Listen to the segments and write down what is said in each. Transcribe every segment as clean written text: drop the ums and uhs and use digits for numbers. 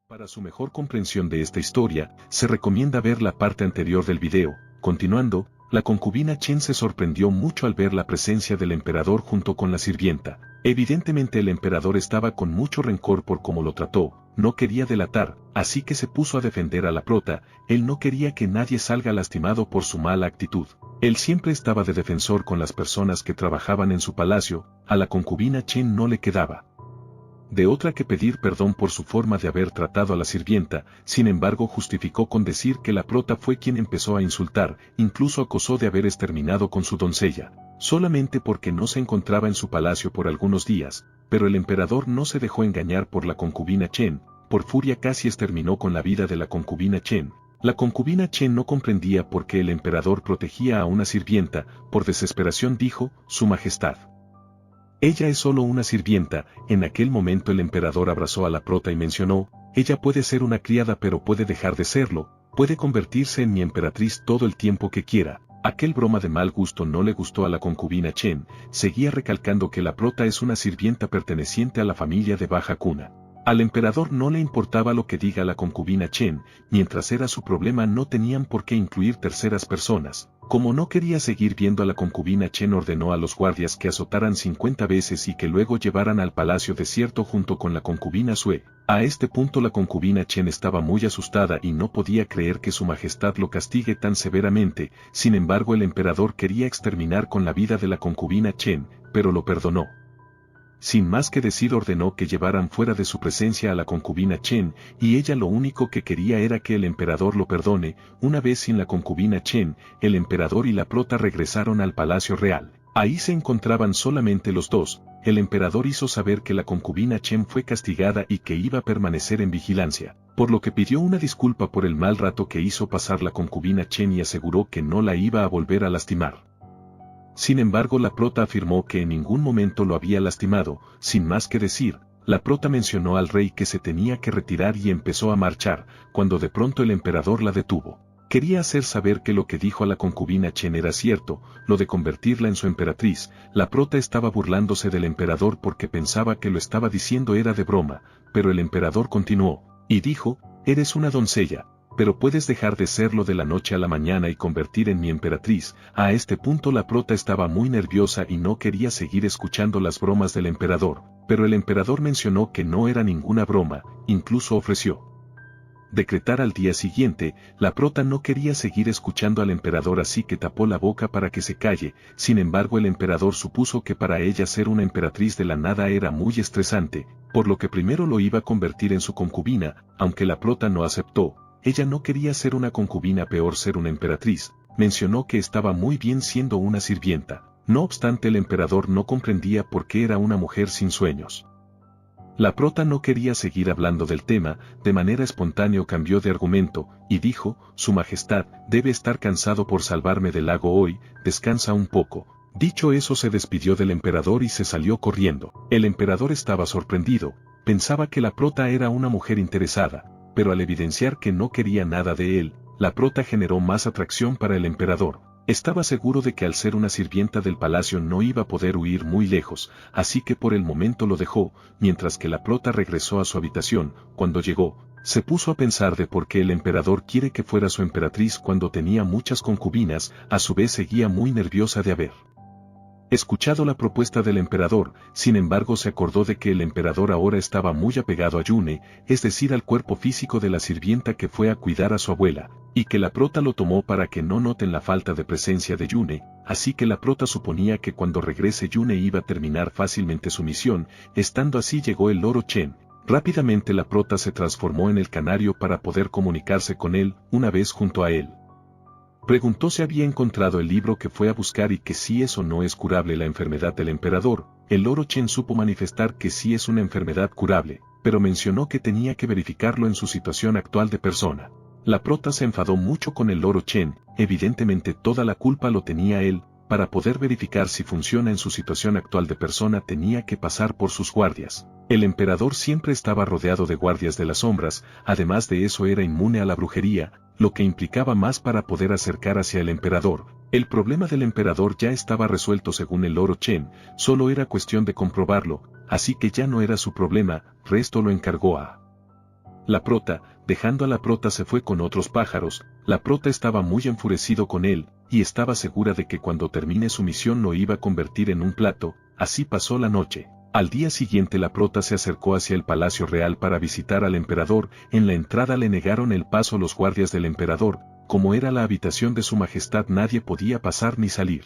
Para su mejor comprensión de esta historia, se recomienda ver la parte anterior del video. Continuando, la concubina Chen se sorprendió mucho al ver la presencia del emperador junto con la sirvienta. Evidentemente el emperador estaba con mucho rencor por cómo lo trató, no quería delatar, así que se puso a defender a la prota. Él no quería que nadie salga lastimado por su mala actitud. Él siempre estaba de defensor con las personas que trabajaban en su palacio. A la concubina Chen no le quedaba de otra que pedir perdón por su forma de haber tratado a la sirvienta. Sin embargo, justificó con decir que la prota fue quien empezó a insultar, incluso acosó de haber exterminado con su doncella, solamente porque no se encontraba en su palacio por algunos días. Pero el emperador no se dejó engañar por la concubina Chen. Por furia casi exterminó con la vida de la concubina Chen. La concubina Chen no comprendía por qué el emperador protegía a una sirvienta. Por desesperación dijo: «Su Majestad, ella es solo una sirvienta». En aquel momento el emperador abrazó a la prota y mencionó: «Ella puede ser una criada, pero puede dejar de serlo, puede convertirse en mi emperatriz todo el tiempo que quiera». Aquel broma de mal gusto no le gustó a la concubina Chen. Seguía recalcando que la prota es una sirvienta perteneciente a la familia de baja cuna. Al emperador no le importaba lo que diga la concubina Chen, mientras era su problema no tenían por qué incluir terceras personas. Como no quería seguir viendo a la concubina Chen, ordenó a los guardias que azotaran 50 veces y que luego llevaran al palacio desierto junto con la concubina Sue. A este punto la concubina Chen estaba muy asustada y no podía creer que su majestad lo castigue tan severamente. Sin embargo, el emperador quería exterminar con la vida de la concubina Chen, pero lo perdonó. Sin más que decir, ordenó que llevaran fuera de su presencia a la concubina Chen, y ella lo único que quería era que el emperador lo perdone. Una vez sin la concubina Chen, el emperador y la prota regresaron al palacio real. Ahí se encontraban solamente los dos. El emperador hizo saber que la concubina Chen fue castigada y que iba a permanecer en vigilancia, por lo que pidió una disculpa por el mal rato que hizo pasar la concubina Chen y aseguró que no la iba a volver a lastimar. Sin embargo, la prota afirmó que en ningún momento lo había lastimado. Sin más que decir, la prota mencionó al rey que se tenía que retirar y empezó a marchar, cuando de pronto el emperador la detuvo. Quería hacer saber que lo que dijo a la concubina Chen era cierto, lo de convertirla en su emperatriz. La prota estaba burlándose del emperador porque pensaba que lo estaba diciendo era de broma, pero el emperador continuó, y dijo: «Eres una doncella, pero puedes dejar de serlo de la noche a la mañana y convertir en mi emperatriz». A este punto la prota estaba muy nerviosa y no quería seguir escuchando las bromas del emperador, pero el emperador mencionó que no era ninguna broma, incluso ofreció decretar al día siguiente. La prota no quería seguir escuchando al emperador, así que tapó la boca para que se calle. Sin embargo, el emperador supuso que para ella ser una emperatriz de la nada era muy estresante, por lo que primero lo iba a convertir en su concubina. Aunque la prota no aceptó, ella no quería ser una concubina, peor ser una emperatriz. Mencionó que estaba muy bien siendo una sirvienta. No obstante, el emperador no comprendía por qué era una mujer sin sueños. La prota no quería seguir hablando del tema. De manera espontánea cambió de argumento, y dijo: «Su Majestad debe estar cansado por salvarme del lago hoy, descansa un poco». Dicho eso, se despidió del emperador y se salió corriendo. El emperador estaba sorprendido, pensaba que la prota era una mujer interesada, pero al evidenciar que no quería nada de él, la prota generó más atracción para el emperador. Estaba seguro de que al ser una sirvienta del palacio no iba a poder huir muy lejos, así que por el momento lo dejó. Mientras que la prota regresó a su habitación, cuando llegó, se puso a pensar de por qué el emperador quiere que fuera su emperatriz cuando tenía muchas concubinas. A su vez seguía muy nerviosa de haber escuchado la propuesta del emperador. Sin embargo, se acordó de que el emperador ahora estaba muy apegado a Yune, es decir, al cuerpo físico de la sirvienta que fue a cuidar a su abuela, y que la prota lo tomó para que no noten la falta de presencia de Yune, así que la prota suponía que cuando regrese Yune iba a terminar fácilmente su misión. Estando así, llegó el loro Chen. Rápidamente la prota se transformó en el canario para poder comunicarse con él. Una vez junto a él, preguntó si había encontrado el libro que fue a buscar y que si eso no es curable la enfermedad del emperador. El loro Chen supo manifestar que sí es una enfermedad curable, pero mencionó que tenía que verificarlo en su situación actual de persona. La prota se enfadó mucho con el loro Chen. Evidentemente toda la culpa lo tenía él. Para poder verificar si funciona en su situación actual de persona tenía que pasar por sus guardias. El emperador siempre estaba rodeado de guardias de las sombras. Además de eso, era inmune a la brujería, lo que implicaba más para poder acercar hacia el emperador. El problema del emperador ya estaba resuelto según el loro Chen, solo era cuestión de comprobarlo, así que ya no era su problema. Resto lo encargó a La prota, dejando a la prota se fue con otros pájaros. La prota estaba muy enfurecido con él, y estaba segura de que cuando termine su misión lo iba a convertir en un plato. Así pasó la noche. Al día siguiente la prota se acercó hacia el palacio real para visitar al emperador. En la entrada le negaron el paso los guardias del emperador. Como era la habitación de su majestad nadie podía pasar ni salir.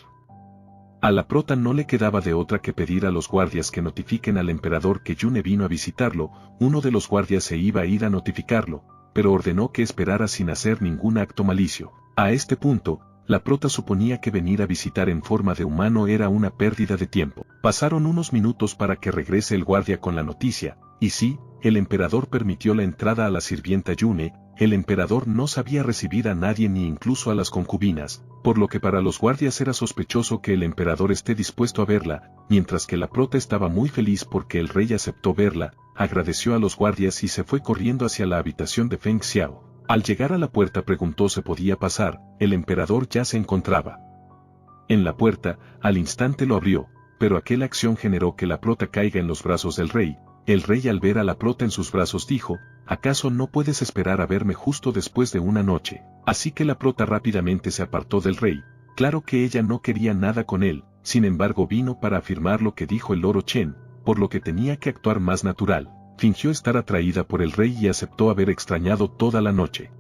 A la prota no le quedaba de otra que pedir a los guardias que notifiquen al emperador que Yune vino a visitarlo. Uno de los guardias se iba a ir a notificarlo, pero ordenó que esperara sin hacer ningún acto malicio. A este punto, la prota suponía que venir a visitar en forma de humano era una pérdida de tiempo. Pasaron unos minutos para que regrese el guardia con la noticia, y sí, el emperador permitió la entrada a la sirvienta Yune. El emperador no sabía recibir a nadie ni incluso a las concubinas, por lo que para los guardias era sospechoso que el emperador esté dispuesto a verla, mientras que la prota estaba muy feliz porque el rey aceptó verla, agradeció a los guardias y se fue corriendo hacia la habitación de Feng Xiao. Al llegar a la puerta preguntó si podía pasar. El emperador ya se encontraba en la puerta. Al instante lo abrió, pero aquella acción generó que la prota caiga en los brazos del rey. El rey al ver a la prota en sus brazos dijo: ¿acaso no puedes esperar a verme justo después de una noche? Así que la prota rápidamente se apartó del rey. Claro que ella no quería nada con él, sin embargo vino para afirmar lo que dijo el loro Chen, por lo que tenía que actuar más natural. Fingió estar atraída por el rey y aceptó haber extrañado toda la noche.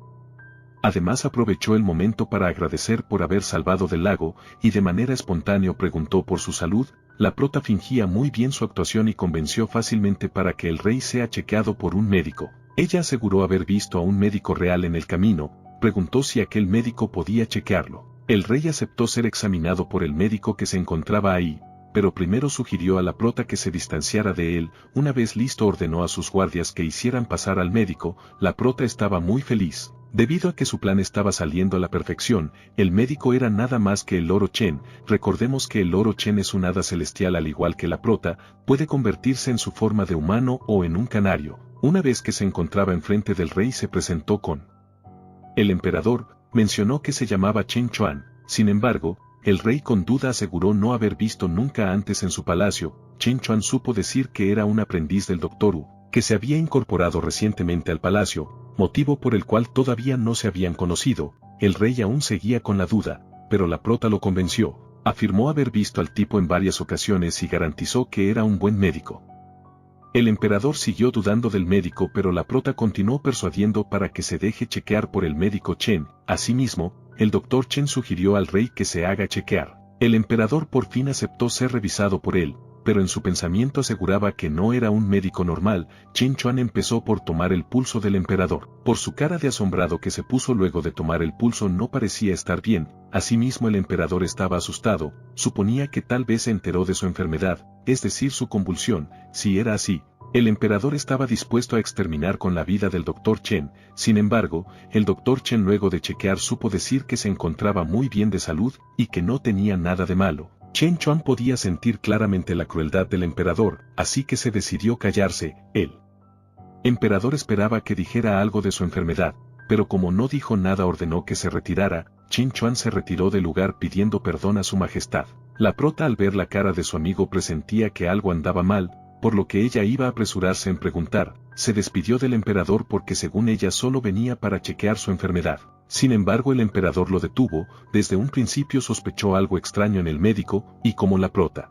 Además aprovechó el momento para agradecer por haber salvado del lago, y de manera espontánea preguntó por su salud. La prota fingía muy bien su actuación y convenció fácilmente para que el rey sea chequeado por un médico. Ella aseguró haber visto a un médico real en el camino, preguntó si aquel médico podía chequearlo. El rey aceptó ser examinado por el médico que se encontraba ahí, pero primero sugirió a la prota que se distanciara de él. Una vez listo ordenó a sus guardias que hicieran pasar al médico. La prota estaba muy feliz, debido a que su plan estaba saliendo a la perfección. El médico era nada más que el loro Chen. Recordemos que el loro Chen es un hada celestial al igual que la prota, puede convertirse en su forma de humano o en un canario. Una vez que se encontraba enfrente del rey se presentó con el emperador, mencionó que se llamaba Chen Chuan. Sin embargo, el rey con duda aseguró no haber visto nunca antes en su palacio. Chen Chuan supo decir que era un aprendiz del Dr. Wu, que se había incorporado recientemente al palacio, motivo por el cual todavía no se habían conocido. El rey aún seguía con la duda, pero la prota lo convenció. Afirmó haber visto al tipo en varias ocasiones y garantizó que era un buen médico. El emperador siguió dudando del médico, pero la prota continuó persuadiendo para que se deje chequear por el médico Chen. Asimismo, el doctor Chen sugirió al rey que se haga chequear. El emperador por fin aceptó ser revisado por él, pero en su pensamiento aseguraba que no era un médico normal. Chen Chuan empezó por tomar el pulso del emperador. Por su cara de asombrado que se puso luego de tomar el pulso no parecía estar bien. Asimismo el emperador estaba asustado, suponía que tal vez se enteró de su enfermedad, es decir su convulsión. Si era así, el emperador estaba dispuesto a exterminar con la vida del Dr. Chen. Sin embargo, el Dr. Chen luego de chequear supo decir que se encontraba muy bien de salud y que no tenía nada de malo. Chen Chuan podía sentir claramente la crueldad del emperador, así que se decidió callarse. El emperador esperaba que dijera algo de su enfermedad, pero como no dijo nada ordenó que se retirara. Chen Chuan se retiró del lugar pidiendo perdón a su majestad. La prota al ver la cara de su amigo presentía que algo andaba mal, por lo que ella iba a apresurarse en preguntar. Se despidió del emperador porque según ella solo venía para chequear su enfermedad. Sin embargo el emperador lo detuvo. Desde un principio sospechó algo extraño en el médico, y como la prota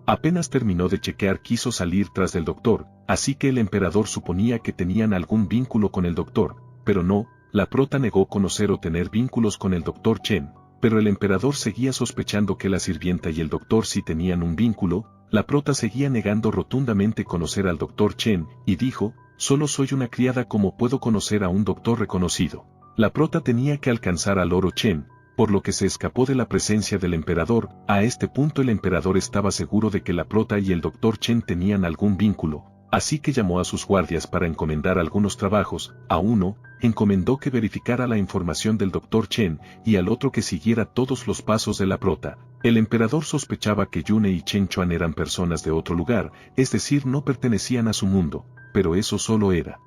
apenas terminó de chequear quiso salir tras del doctor, así que el emperador suponía que tenían algún vínculo con el doctor, pero no. La prota negó conocer o tener vínculos con el doctor Chen, pero el emperador seguía sospechando que la sirvienta y el doctor sí tenían un vínculo. La prota seguía negando rotundamente conocer al doctor Chen, y dijo: solo soy una criada, ¿cómo puedo conocer a un doctor reconocido? La prota tenía que alcanzar al loro Chen, por lo que se escapó de la presencia del emperador. A este punto el emperador estaba seguro de que la prota y el doctor Chen tenían algún vínculo, así que llamó a sus guardias para encomendar algunos trabajos. A uno, encomendó que verificara la información del doctor Chen, y al otro que siguiera todos los pasos de la prota. El emperador sospechaba que Yune y Chen Chuan eran personas de otro lugar, es decir, no pertenecían a su mundo, pero eso solo era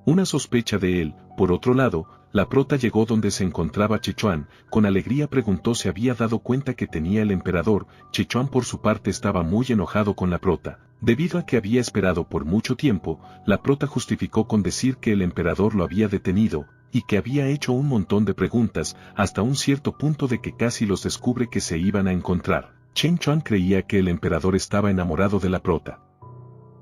una sospecha de él. Por otro lado, la prota llegó donde se encontraba Chechuan, con alegría preguntó si había dado cuenta que tenía el emperador. Chechuan por su parte estaba muy enojado con la prota. Debido a que había esperado por mucho tiempo, la prota justificó con decir que el emperador lo había detenido, y que había hecho un montón de preguntas, hasta un cierto punto de que casi los descubre que se iban a encontrar. Chen Chuan creía que el emperador estaba enamorado de la prota.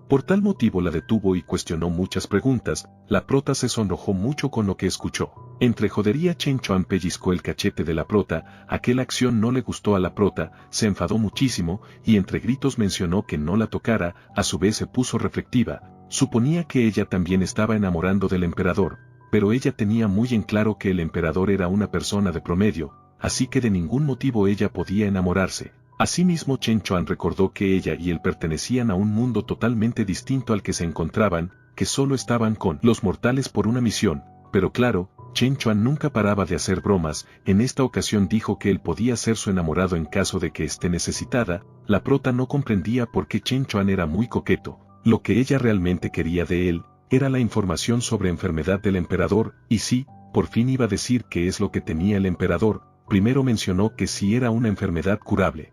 Por tal motivo la detuvo y cuestionó muchas preguntas. La prota se sonrojó mucho con lo que escuchó. Entre jodería Chen Chuan pellizcó el cachete de la prota. Aquella acción no le gustó a la prota, se enfadó muchísimo, y entre gritos mencionó que no la tocara. A su vez se puso reflectiva. Suponía que ella también estaba enamorando del emperador, pero ella tenía muy en claro que el emperador era una persona de promedio, así que de ningún motivo ella podía enamorarse. Asimismo Chen Chuan recordó que ella y él pertenecían a un mundo totalmente distinto al que se encontraban, que solo estaban con los mortales por una misión, pero claro, Chen Chuan nunca paraba de hacer bromas. En esta ocasión dijo que él podía ser su enamorado en caso de que esté necesitada. La prota no comprendía por qué Chen Chuan era muy coqueto. Lo que ella realmente quería de él era la información sobre enfermedad del emperador, y sí, por fin iba a decir qué es lo que tenía el emperador. Primero mencionó que sí era una enfermedad curable.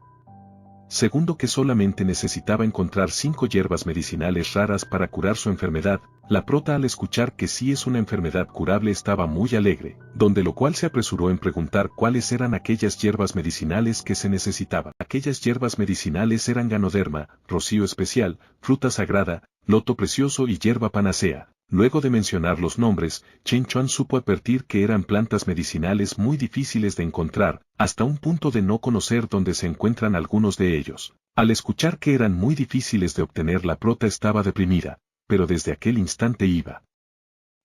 Segundo, que solamente necesitaba encontrar 5 hierbas medicinales raras para curar su enfermedad. La prota al escuchar que sí es una enfermedad curable estaba muy alegre, donde lo cual se apresuró en preguntar cuáles eran aquellas hierbas medicinales que se necesitaban. Aquellas hierbas medicinales eran ganoderma, rocío especial, fruta sagrada, loto precioso y hierba panacea. Luego de mencionar los nombres, Chen Chuan supo advertir que eran plantas medicinales muy difíciles de encontrar, hasta un punto de no conocer dónde se encuentran algunos de ellos. Al escuchar que eran muy difíciles de obtener, la prota estaba deprimida, pero desde aquel instante iba a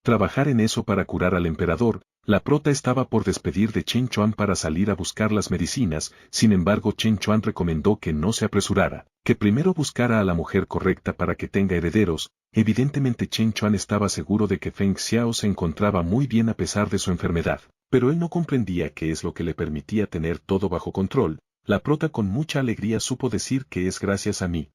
trabajar en eso para curar al emperador. La prota estaba por despedir de Chen Chuan para salir a buscar las medicinas. Sin embargo Chen Chuan recomendó que no se apresurara, que primero buscara a la mujer correcta para que tenga herederos. Evidentemente Chen Chuan estaba seguro de que Feng Xiao se encontraba muy bien a pesar de su enfermedad, pero él no comprendía qué es lo que le permitía tener todo bajo control. La prota con mucha alegría supo decir que es gracias a mí.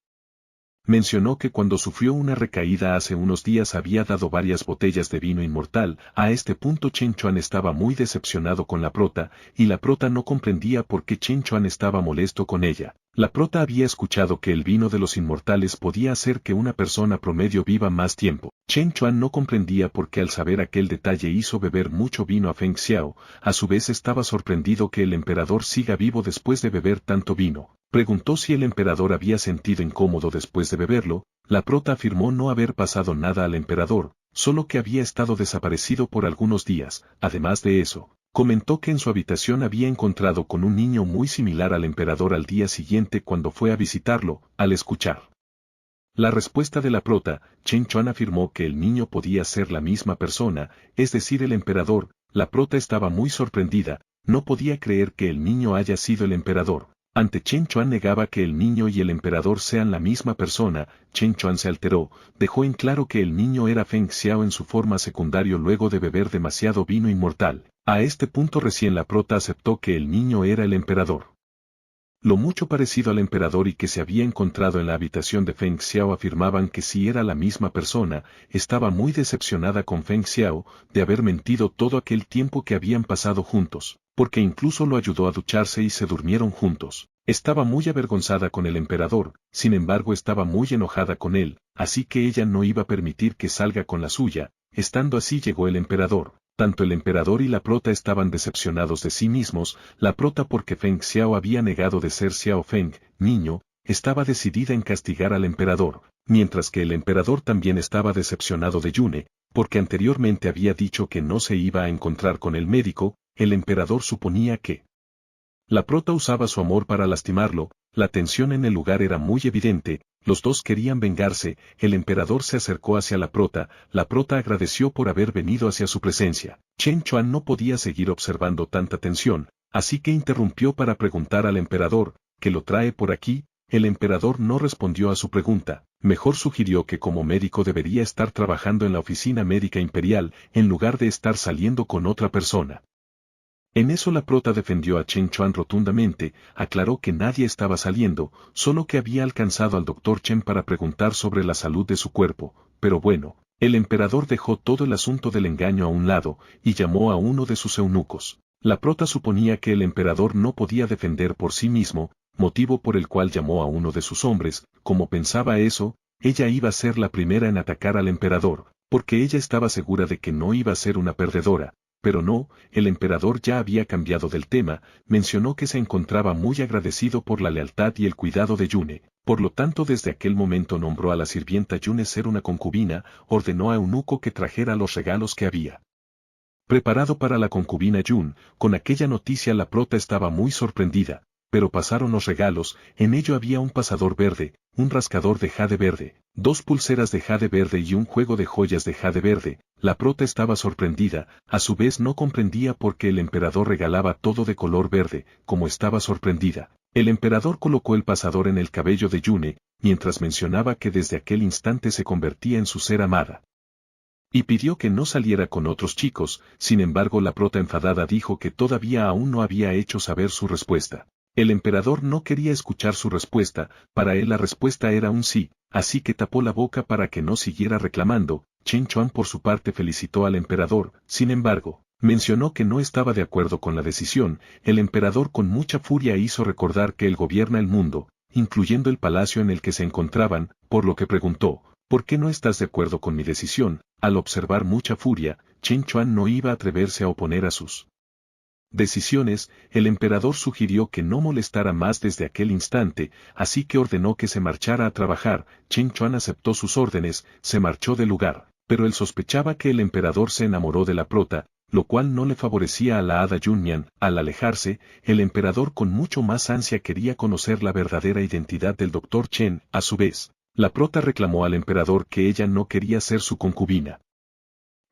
Mencionó que cuando sufrió una recaída hace unos días había dado varias botellas de vino inmortal. A este punto Chen Chuan estaba muy decepcionado con la prota, y la prota no comprendía por qué Chen Chuan estaba molesto con ella. La prota había escuchado que el vino de los inmortales podía hacer que una persona promedio viva más tiempo. Chen Chuan no comprendía por qué al saber aquel detalle hizo beber mucho vino a Feng Xiao. A su vez estaba sorprendido que el emperador siga vivo después de beber tanto vino. Preguntó si el emperador había sentido incómodo después de beberlo. La prota afirmó no haber pasado nada al emperador, solo que había estado desaparecido por algunos días. Además de eso, comentó que en su habitación había encontrado con un niño muy similar al emperador al día siguiente cuando fue a visitarlo. Al escuchar la respuesta de la prota, Chen Chuan afirmó que el niño podía ser la misma persona, es decir, el emperador. La prota estaba muy sorprendida, no podía creer que el niño haya sido el emperador. Ante Chen Chuan negaba que el niño y el emperador sean la misma persona. Chen Chuan se alteró, dejó en claro que el niño era Feng Xiao en su forma secundaria luego de beber demasiado vino inmortal. A este punto recién la prota aceptó que el niño era el emperador. Lo mucho parecido al emperador y que se había encontrado en la habitación de Feng Xiao afirmaban que sí era la misma persona. Estaba muy decepcionada con Feng Xiao de haber mentido todo aquel tiempo que habían pasado juntos, porque incluso lo ayudó a ducharse y se durmieron juntos. Estaba muy avergonzada con el emperador, sin embargo estaba muy enojada con él, así que ella no iba a permitir que salga con la suya. Estando así llegó el emperador. Tanto el emperador y la prota estaban decepcionados de sí mismos. La prota porque Feng Xiao había negado de ser Xiao Feng, niño, estaba decidida en castigar al emperador, mientras que el emperador también estaba decepcionado de Yune, porque anteriormente había dicho que no se iba a encontrar con el médico. El emperador suponía que la prota usaba su amor para lastimarlo. La tensión en el lugar era muy evidente. Los dos querían vengarse. El emperador se acercó hacia la prota agradeció por haber venido hacia su presencia. Chen Chuan no podía seguir observando tanta tensión, así que interrumpió para preguntar al emperador, ¿qué lo trae por aquí? El emperador no respondió a su pregunta, mejor sugirió que como médico debería estar trabajando en la oficina médica imperial, en lugar de estar saliendo con otra persona. En eso la prota defendió a Chen Chuan rotundamente, aclaró que nadie estaba saliendo, solo que había alcanzado al Dr. Chen para preguntar sobre la salud de su cuerpo, pero bueno, El emperador dejó todo el asunto del engaño a un lado, y llamó a uno de sus eunucos. La prota suponía que el emperador no podía defender por sí mismo, motivo por el cual llamó a uno de sus hombres. Como pensaba eso, ella iba a ser la primera en atacar al emperador, porque ella estaba segura de que no iba a ser una perdedora. Pero no, el emperador ya había cambiado del tema, mencionó que se encontraba muy agradecido por la lealtad y el cuidado de Yune. Por lo tanto, desde aquel momento nombró a la sirvienta Yune ser una concubina, ordenó a eunuco que trajera los regalos que había preparado para la concubina Yun. Con aquella noticia la prota estaba muy sorprendida, pero pasaron los regalos. En ello había un pasador verde, un rascador de jade verde, 2 pulseras de jade verde y un juego de joyas de jade verde. La prota estaba sorprendida, a su vez no comprendía por qué el emperador regalaba todo de color verde. Como estaba sorprendida, el emperador colocó el pasador en el cabello de Yune, mientras mencionaba que desde aquel instante se convertía en su ser amada, y pidió que no saliera con otros chicos. Sin embargo, la prota enfadada dijo que todavía aún no había hecho saber su respuesta. El emperador no quería escuchar su respuesta, para él la respuesta era un sí, así que tapó la boca para que no siguiera reclamando. Chen Chuan por su parte felicitó al emperador. Sin embargo, mencionó que no estaba de acuerdo con la decisión. El emperador con mucha furia hizo recordar que él gobierna el mundo, incluyendo el palacio en el que se encontraban, por lo que preguntó: ¿por qué no estás de acuerdo con mi decisión? Al observar mucha furia, Chen Chuan no iba a atreverse a oponer a sus decisiones. El emperador sugirió que no molestara más desde aquel instante, así que ordenó que se marchara a trabajar. Chen Chuan aceptó sus órdenes, se marchó del lugar, pero él sospechaba que el emperador se enamoró de la prota, lo cual no le favorecía a la hada Yunyan. Al alejarse, el emperador con mucho más ansia quería conocer la verdadera identidad del Dr. Chen. A su vez, la prota reclamó al emperador que ella no quería ser su concubina.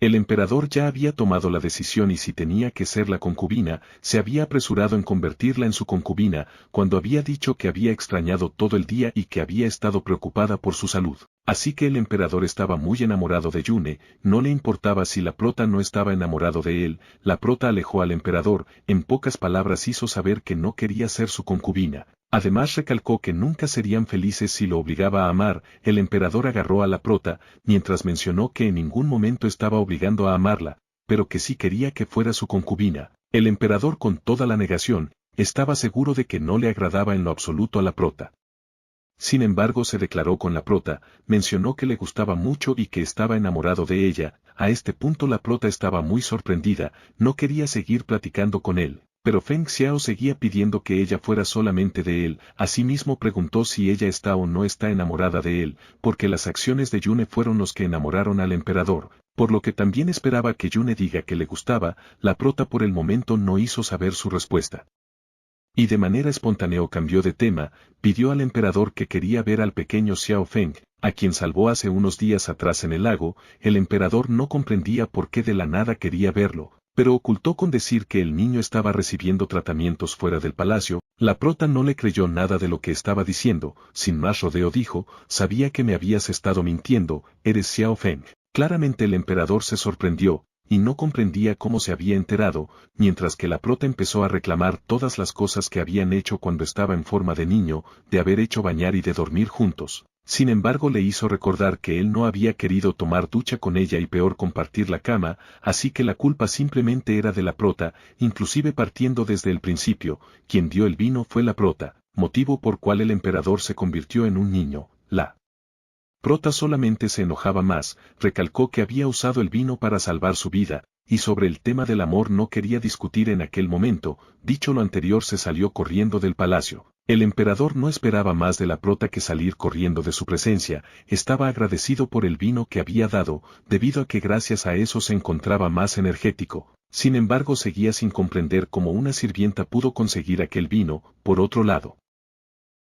El emperador ya había tomado la decisión y si tenía que ser la concubina, se había apresurado en convertirla en su concubina, cuando había dicho que había extrañado todo el día y que había estado preocupada por su salud. Así que el emperador estaba muy enamorado de Yune, no le importaba si la prota no estaba enamorado de él. La prota alejó al emperador, en pocas palabras hizo saber que no quería ser su concubina. Además recalcó que nunca serían felices si lo obligaba a amar. El emperador agarró a la prota, mientras mencionó que en ningún momento estaba obligando a amarla, pero que sí quería que fuera su concubina. El emperador, con toda la negación, estaba seguro de que no le agradaba en lo absoluto a la prota. Sin embargo, se declaró con la prota, mencionó que le gustaba mucho y que estaba enamorado de ella. A este punto la prota estaba muy sorprendida, no quería seguir platicando con él. Pero Feng Xiao seguía pidiendo que ella fuera solamente de él. Asimismo preguntó si ella está o no está enamorada de él, porque las acciones de Yune fueron los que enamoraron al emperador, por lo que también esperaba que Yune diga que le gustaba. La prota por el momento no hizo saber su respuesta, y de manera espontánea cambió de tema. Pidió al emperador que quería ver al pequeño Xiao Feng, a quien salvó hace unos días atrás en el lago. El emperador no comprendía por qué de la nada quería verlo, pero ocultó con decir que el niño estaba recibiendo tratamientos fuera del palacio. La prota no le creyó nada de lo que estaba diciendo. Sin más rodeo dijo: sabía que me habías estado mintiendo, eres Xiao Feng. Claramente el emperador se sorprendió, y no comprendía cómo se había enterado, mientras que la prota empezó a reclamar todas las cosas que habían hecho cuando estaba en forma de niño, de haber hecho bañar y de dormir juntos. Sin embargo, le hizo recordar que él no había querido tomar ducha con ella y peor compartir la cama, así que la culpa simplemente era de la prota. Inclusive partiendo desde el principio, quien dio el vino fue la prota, motivo por cual el emperador se convirtió en un niño. La prota solamente se enojaba más, recalcó que había usado el vino para salvar su vida, y sobre el tema del amor no quería discutir en aquel momento. Dicho lo anterior, se salió corriendo del palacio. El emperador no esperaba más de la prota que salir corriendo de su presencia. Estaba agradecido por el vino que había dado, debido a que gracias a eso se encontraba más energético. Sin embargo, seguía sin comprender cómo una sirvienta pudo conseguir aquel vino. Por otro lado,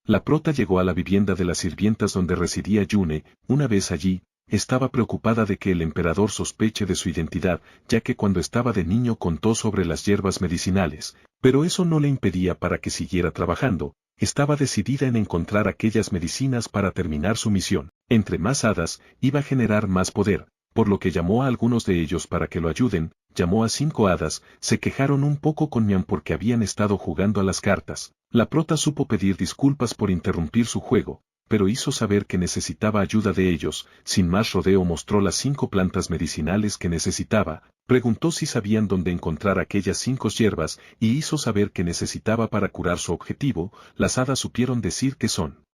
la prota llegó a la vivienda de las sirvientas donde residía Yune. Una vez allí, estaba preocupada de que el emperador sospeche de su identidad, ya que cuando estaba de niño contó sobre las hierbas medicinales, pero eso no le impedía para que siguiera trabajando. Estaba decidida en encontrar aquellas medicinas para terminar su misión. Entre más hadas, iba a generar más poder, por lo que llamó a algunos de ellos para que lo ayuden. Llamó a 5 hadas. Se quejaron un poco con Mian porque habían estado jugando a las cartas. La prota supo pedir disculpas por interrumpir su juego, pero hizo saber que necesitaba ayuda de ellos. Sin más rodeo mostró las 5 plantas medicinales que necesitaba, preguntó si sabían dónde encontrar aquellas 5 hierbas y hizo saber que necesitaba para curar su objetivo. Las hadas supieron decir que son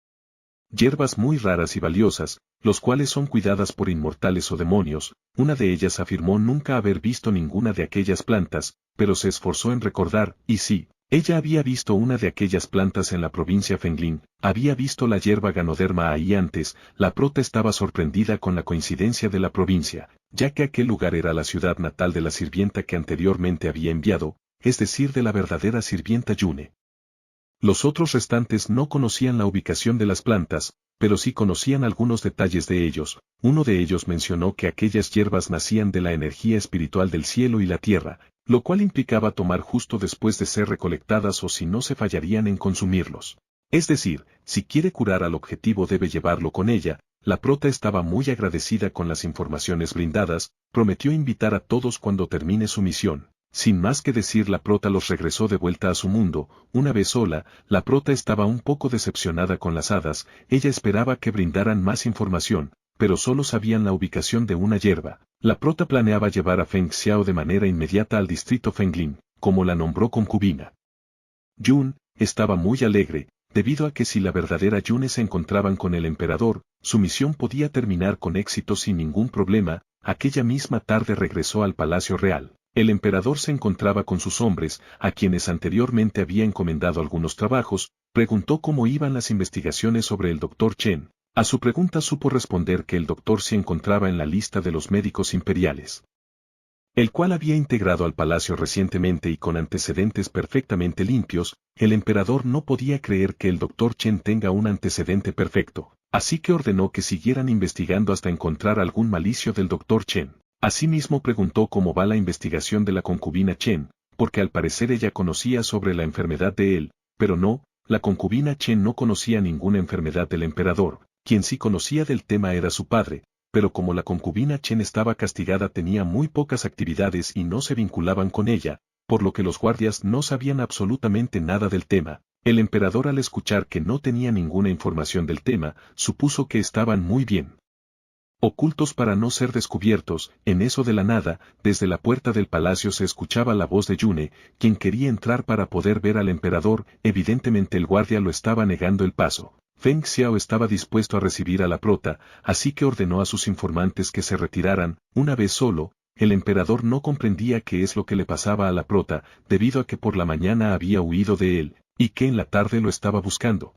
hierbas muy raras y valiosas, los cuales son cuidadas por inmortales o demonios. Una de ellas afirmó nunca haber visto ninguna de aquellas plantas, pero se esforzó en recordar, y sí, ella había visto una de aquellas plantas en la provincia Fenglin, había visto la hierba Ganoderma ahí antes. La prota estaba sorprendida con la coincidencia de la provincia, ya que aquel lugar era la ciudad natal de la sirvienta que anteriormente había enviado, es decir, de la verdadera sirvienta Yune. Los otros restantes no conocían la ubicación de las plantas, pero sí conocían algunos detalles de ellos. Uno de ellos mencionó que aquellas hierbas nacían de la energía espiritual del cielo y la tierra, lo cual implicaba tomar justo después de ser recolectadas o si no se fallarían en consumirlos. Es decir, si quiere curar al objetivo debe llevarlo con ella. La prota estaba muy agradecida con las informaciones brindadas, prometió invitar a todos cuando termine su misión. Sin más que decir, la prota los regresó de vuelta a su mundo. Una vez sola, la prota estaba un poco decepcionada con las hadas. Ella esperaba que brindaran más información, pero solo sabían la ubicación de una hierba. La prota planeaba llevar a Feng Xiao de manera inmediata al distrito Fenglin, como la nombró concubina. Yun estaba muy alegre, debido a que si la verdadera Yune se encontraban con el emperador, su misión podía terminar con éxito sin ningún problema. Aquella misma tarde regresó al Palacio Real. El emperador se encontraba con sus hombres, a quienes anteriormente había encomendado algunos trabajos. Preguntó cómo iban las investigaciones sobre el Dr. Chen. A su pregunta supo responder que el doctor se encontraba en la lista de los médicos imperiales, el cual había integrado al palacio recientemente y con antecedentes perfectamente limpios. El emperador no podía creer que el Dr. Chen tenga un antecedente perfecto, así que ordenó que siguieran investigando hasta encontrar algún malicio del Dr. Chen. Asimismo preguntó cómo va la investigación de la concubina Chen, porque al parecer ella conocía sobre la enfermedad de él, pero no, la concubina Chen no conocía ninguna enfermedad del emperador. Quien sí conocía del tema era su padre, pero como la concubina Chen estaba castigada tenía muy pocas actividades y no se vinculaban con ella, por lo que los guardias no sabían absolutamente nada del tema. El emperador, al escuchar que no tenía ninguna información del tema, supuso que estaban muy bien ocultos para no ser descubiertos. En eso, de la nada, desde la puerta del palacio se escuchaba la voz de Yune, quien quería entrar para poder ver al emperador. Evidentemente el guardia lo estaba negando el paso. Feng Xiao estaba dispuesto a recibir a la prota, así que ordenó a sus informantes que se retiraran. Una vez solo, el emperador no comprendía qué es lo que le pasaba a la prota, debido a que por la mañana había huido de él, y que en la tarde lo estaba buscando.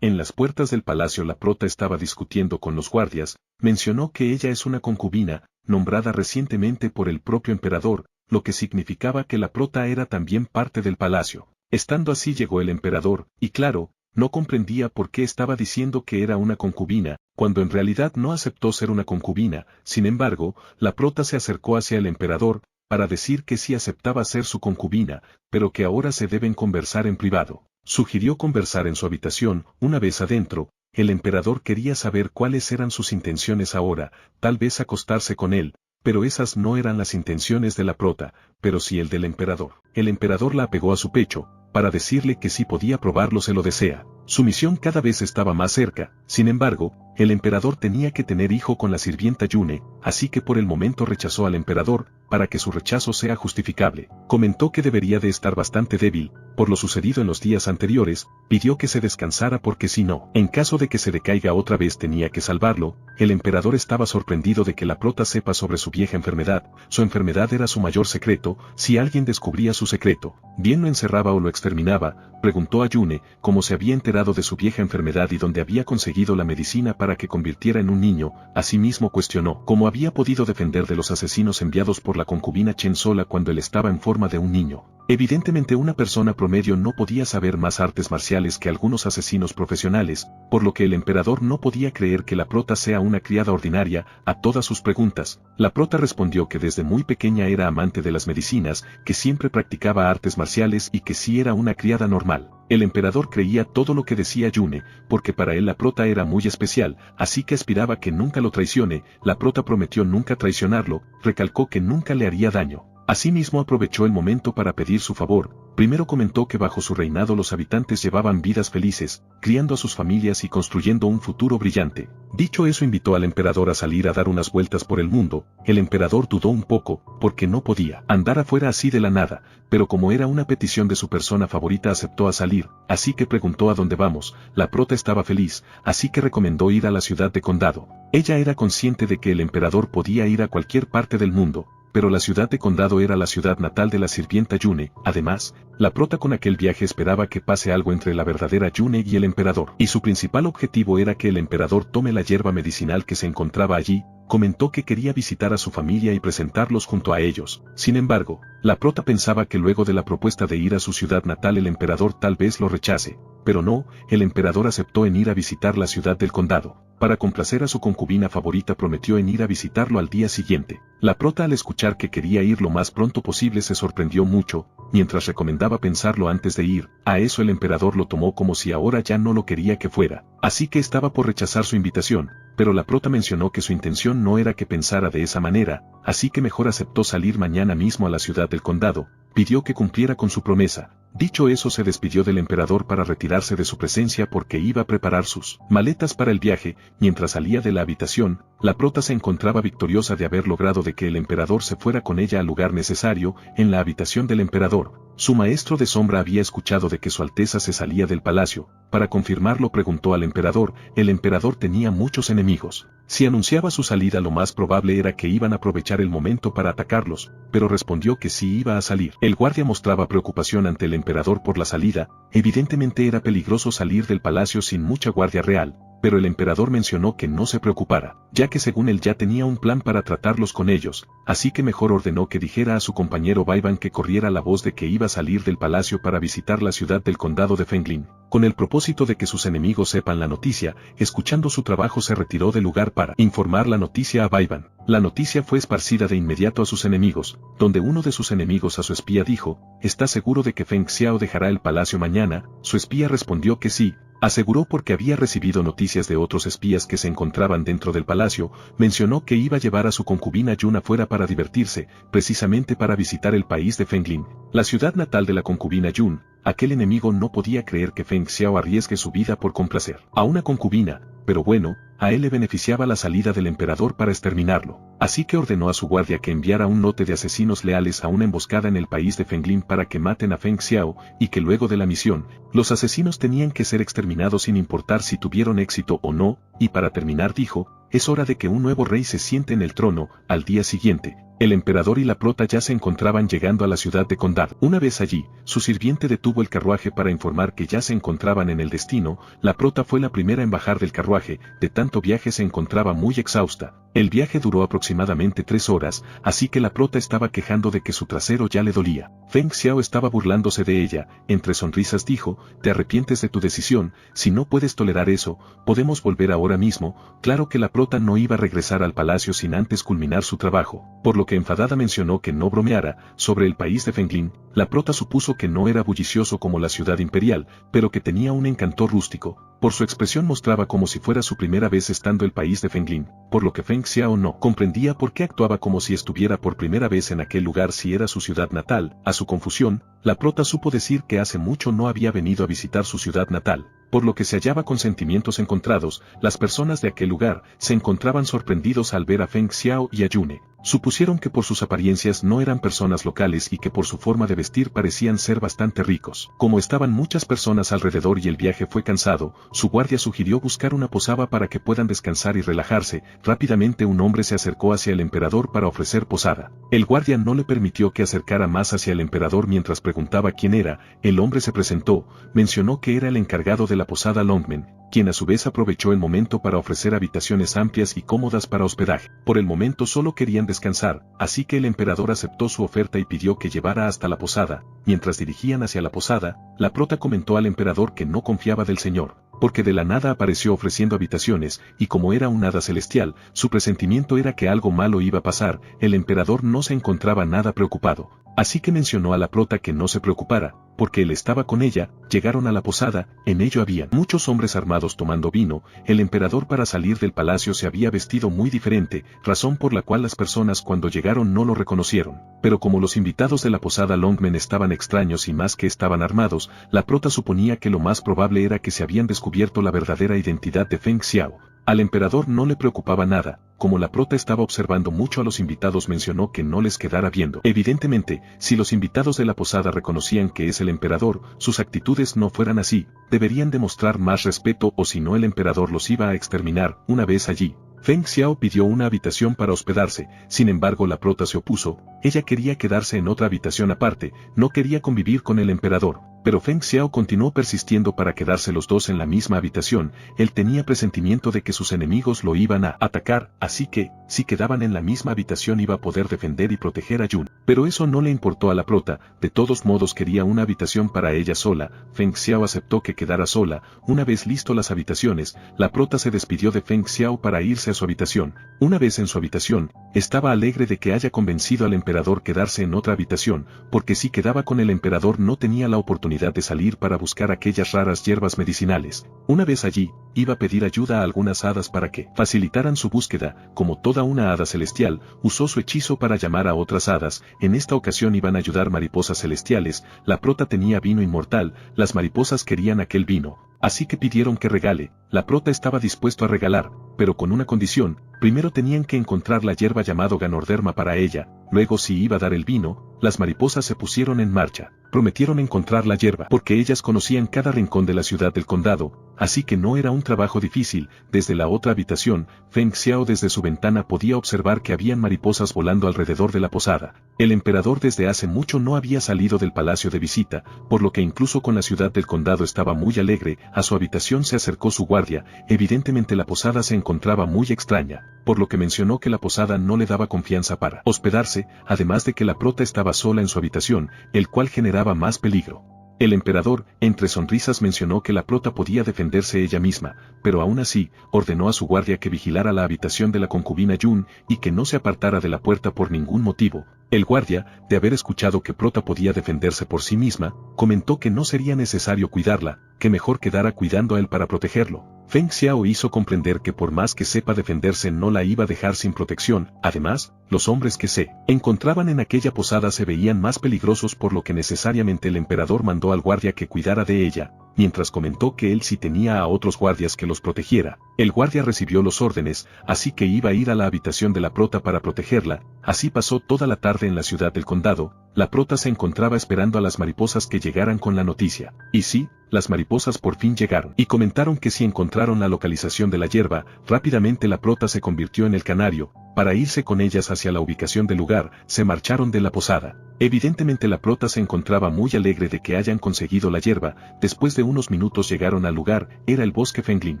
En las puertas del palacio la prota estaba discutiendo con los guardias. Mencionó que ella es una concubina, nombrada recientemente por el propio emperador, lo que significaba que la prota era también parte del palacio. Estando así llegó el emperador, y claro, no comprendía por qué estaba diciendo que era una concubina, cuando en realidad no aceptó ser una concubina. Sin embargo, la prota se acercó hacia el emperador, para decir que sí aceptaba ser su concubina, pero que ahora se deben conversar en privado. Sugirió conversar en su habitación. Una vez adentro, el emperador quería saber cuáles eran sus intenciones ahora. Tal vez acostarse con él, pero esas no eran las intenciones de la prota, pero sí el del emperador. El emperador la apegó a su pecho, para decirle que si podía probarlo se lo desea. Su misión cada vez estaba más cerca. Sin embargo, el emperador tenía que tener hijo con la sirvienta Yune, así que por el momento rechazó al emperador. Para que su rechazo sea justificable, comentó que debería de estar bastante débil, por lo sucedido en los días anteriores. Pidió que se descansara porque si no, en caso de que se decaiga otra vez tenía que salvarlo. El emperador estaba sorprendido de que la prota sepa sobre su vieja enfermedad. Su enfermedad era su mayor secreto. Si alguien descubría su secreto, bien lo encerraba o lo exterminaba. Preguntó a Yune cómo se había enterado de su vieja enfermedad y dónde había conseguido la medicina para que convirtiera en un niño. Asimismo cuestionó cómo había podido defender de los asesinos enviados por la concubina Chen sola cuando él estaba en forma de un niño. Evidentemente una persona promedio no podía saber más artes marciales que algunos asesinos profesionales, por lo que el emperador no podía creer que la prota sea una criada ordinaria. A todas sus preguntas, la prota respondió que desde muy pequeña era amante de las medicinas, que siempre practicaba artes marciales y que sí era una criada normal. El emperador creía todo lo que decía Yune, porque para él la prota era muy especial, así que aspiraba que nunca lo traicione. La prota prometió nunca traicionarlo, recalcó que nunca le haría daño. Asimismo aprovechó el momento para pedir su favor. Primero comentó que bajo su reinado los habitantes llevaban vidas felices, criando a sus familias y construyendo un futuro brillante. Dicho eso, invitó al emperador a salir a dar unas vueltas por el mundo. El emperador dudó un poco, porque no podía andar afuera así de la nada, pero como era una petición de su persona favorita aceptó a salir, así que preguntó a dónde vamos. La prota estaba feliz, así que recomendó ir a la ciudad de Condado. Ella era consciente de que el emperador podía ir a cualquier parte del mundo, pero la ciudad de Condado era la ciudad natal de la sirvienta Yune. Además, la prota con aquel viaje esperaba que pase algo entre la verdadera Yune y el emperador, y su principal objetivo era que el emperador tome la hierba medicinal que se encontraba allí. Comentó que quería visitar a su familia y presentarlos junto a ellos. Sin embargo, la prota pensaba que luego de la propuesta de ir a su ciudad natal el emperador tal vez lo rechace, pero no, el emperador aceptó en ir a visitar la ciudad del condado. Para complacer a su concubina favorita prometió en ir a visitarlo al día siguiente. La prota al escuchar que quería ir lo más pronto posible se sorprendió mucho, mientras recomendaba pensarlo antes de ir. A eso el emperador lo tomó como si ahora ya no lo quería que fuera, así que estaba por rechazar su invitación, pero la prota mencionó que su intención no era que pensara de esa manera, así que mejor aceptó salir mañana mismo a la ciudad del condado. Pidió que cumpliera con su promesa. Dicho eso se despidió del emperador para retirarse de su presencia porque iba a preparar sus maletas para el viaje. Mientras salía de la habitación, la prota se encontraba victoriosa de haber logrado de que el emperador se fuera con ella al lugar necesario. En la habitación del emperador, su maestro de sombra había escuchado de que su alteza se salía del palacio. Para confirmarlo preguntó al emperador. El emperador tenía muchos enemigos. Si anunciaba su salida lo más probable era que iban a aprovechar el momento para atacarlos, pero respondió que sí iba a salir. El guardia mostraba preocupación ante el emperador por la salida. Evidentemente era peligroso salir del palacio sin mucha guardia real, pero el emperador mencionó que no se preocupara, ya que según él ya tenía un plan para tratarlos con ellos, así que mejor ordenó que dijera a su compañero Baiban que corriera la voz de que iba a salir del palacio para visitar la ciudad del condado de Fenglin, con el propósito de que sus enemigos sepan la noticia. Escuchando su trabajo se retiró del lugar para informar la noticia a Baiban. La noticia fue esparcida de inmediato a sus enemigos, donde uno de sus enemigos a su espía dijo: ¿Estás seguro de que Feng Xiao dejará el palacio mañana? Su espía respondió que sí. Aseguró porque había recibido noticias de otros espías que se encontraban dentro del palacio. Mencionó que iba a llevar a su concubina Yun afuera para divertirse, precisamente para visitar el país de Fenglin, la ciudad natal de la concubina Yun. Aquel enemigo no podía creer que Feng Xiao arriesgue su vida por complacer a una concubina, pero bueno, a él le beneficiaba la salida del emperador para exterminarlo. Así que ordenó a su guardia que enviara un lote de asesinos leales a una emboscada en el país de Fenglin para que maten a Feng Xiao, y que luego de la misión, los asesinos tenían que ser exterminados sin importar si tuvieron éxito o no. Y para terminar dijo: es hora de que un nuevo rey se siente en el trono. Al día siguiente, el emperador y la prota ya se encontraban llegando a la ciudad de Condado. Una vez allí, su sirviente detuvo el carruaje para informar que ya se encontraban en el destino. La prota fue la primera en bajar del carruaje. De tanto viaje se encontraba muy exhausta. El viaje duró aproximadamente 3 horas, así que la prota estaba quejando de que su trasero ya le dolía. Feng Xiao estaba burlándose de ella. Entre sonrisas dijo: ¿te arrepientes de tu decisión? Si no puedes tolerar eso, podemos volver ahora mismo. Claro que la prota no iba a regresar al palacio sin antes culminar su trabajo, por lo que enfadada mencionó que no bromeara sobre el país de Fenglin. La prota supuso que no era bullicioso como la ciudad imperial, pero que tenía un encanto rústico. Por su expresión mostraba como si fuera su primera vez estando el país de Fenglin, por lo que Feng Xiao no comprendía por qué actuaba como si estuviera por primera vez en aquel lugar si era su ciudad natal. A su confusión, la prota supo decir que hace mucho no había venido a visitar su ciudad natal, por lo que se hallaba con sentimientos encontrados. Las personas de aquel lugar se encontraban sorprendidos al ver a Feng Xiao y a Yune. Supusieron que por sus apariencias no eran personas locales y que por su forma de vestir parecían ser bastante ricos. Como estaban muchas personas alrededor y el viaje fue cansado, su guardia sugirió buscar una posada para que puedan descansar y relajarse. Rápidamente un hombre se acercó hacia el emperador para ofrecer posada. El guardia no le permitió que acercara más hacia el emperador mientras preguntaba quién era. El hombre se presentó, mencionó que era el encargado de la posada Longmen, quien a su vez aprovechó el momento para ofrecer habitaciones amplias y cómodas para hospedaje. Por el momento solo querían descansar, así que el emperador aceptó su oferta y pidió que llevara hasta la posada. Mientras dirigían hacia la posada, la prota comentó al emperador que no confiaba del señor, porque de la nada apareció ofreciendo habitaciones, y como era un hada celestial, su presentimiento era que algo malo iba a pasar. El emperador no se encontraba nada preocupado. Así que mencionó a la prota que no se preocupara, porque él estaba con ella. Llegaron a la posada, en ello había muchos hombres armados tomando vino. El emperador para salir del palacio se había vestido muy diferente, razón por la cual las personas cuando llegaron no lo reconocieron. Pero como los invitados de la posada Longmen estaban extraños y más que estaban armados, la prota suponía que lo más probable era que se habían descubierto la verdadera identidad de Feng Xiao. Al emperador no le preocupaba nada, como la prota estaba observando mucho a los invitados mencionó que no les quedara viendo. Evidentemente, si los invitados de la posada reconocían que es el emperador, sus actitudes no fueran así, deberían demostrar más respeto o si no el emperador los iba a exterminar. Una vez allí, Feng Xiao pidió una habitación para hospedarse, sin embargo la prota se opuso. Ella quería quedarse en otra habitación aparte, no quería convivir con el emperador. Pero Feng Xiao continuó persistiendo para quedarse los dos en la misma habitación. Él tenía presentimiento de que sus enemigos lo iban a atacar, así que, si quedaban en la misma habitación iba a poder defender y proteger a Yun. Pero eso no le importó a la prota, de todos modos quería una habitación para ella sola. Feng Xiao aceptó que quedara sola. Una vez listo las habitaciones, la prota se despidió de Feng Xiao para irse a su habitación. Una vez en su habitación, estaba alegre de que haya convencido al emperador quedarse en otra habitación, porque si quedaba con el emperador no tenía la oportunidad de salir para buscar aquellas raras hierbas medicinales. Una vez allí, iba a pedir ayuda a algunas hadas para que facilitaran su búsqueda. Como toda una hada celestial, usó su hechizo para llamar a otras hadas. En esta ocasión iban a ayudar mariposas celestiales. La prota tenía vino inmortal, las mariposas querían aquel vino, así que pidieron que regale. La prota estaba dispuesto a regalar, pero con una condición. Primero tenían que encontrar la hierba llamado Ganoderma para ella, luego si iba a dar el vino. Las mariposas se pusieron en marcha. Prometieron encontrar la hierba porque ellas conocían cada rincón de la ciudad del condado, así que no era un trabajo difícil. Desde la otra habitación, Feng Xiao desde su ventana podía observar que habían mariposas volando alrededor de la posada. El emperador desde hace mucho no había salido del palacio de visita, por lo que incluso con la ciudad del condado estaba muy alegre. A su habitación se acercó su guardia. Evidentemente la posada se encontraba muy extraña, por lo que mencionó que la posada no le daba confianza para hospedarse, además de que la prota estaba sola en su habitación, el cual generaba más peligro. El emperador, entre sonrisas, mencionó que la prota podía defenderse ella misma, pero aún así, ordenó a su guardia que vigilara la habitación de la concubina Yun y que no se apartara de la puerta por ningún motivo. El guardia, de haber escuchado que prota podía defenderse por sí misma, comentó que no sería necesario cuidarla, que mejor quedara cuidando a él para protegerlo. Feng Xiao hizo comprender que por más que sepa defenderse no la iba a dejar sin protección. Además, los hombres que se encontraban en aquella posada se veían más peligrosos, por lo que necesariamente el emperador mandó al guardia que cuidara de ella, mientras comentó que él sí tenía a otros guardias que los protegiera. El guardia recibió los órdenes, así que iba a ir a la habitación de la prota para protegerla. Así pasó toda la tarde en la ciudad del condado. La prota se encontraba esperando a las mariposas que llegaran con la noticia. Y sí, las mariposas por fin llegaron y comentaron que si encontraron la localización de la hierba. Rápidamente la prota se convirtió en el canario, para irse con ellas hacia la ubicación del lugar. Se marcharon de la posada. Evidentemente la prota se encontraba muy alegre de que hayan conseguido la hierba. Después de unos minutos llegaron al lugar, era el bosque Fenglin.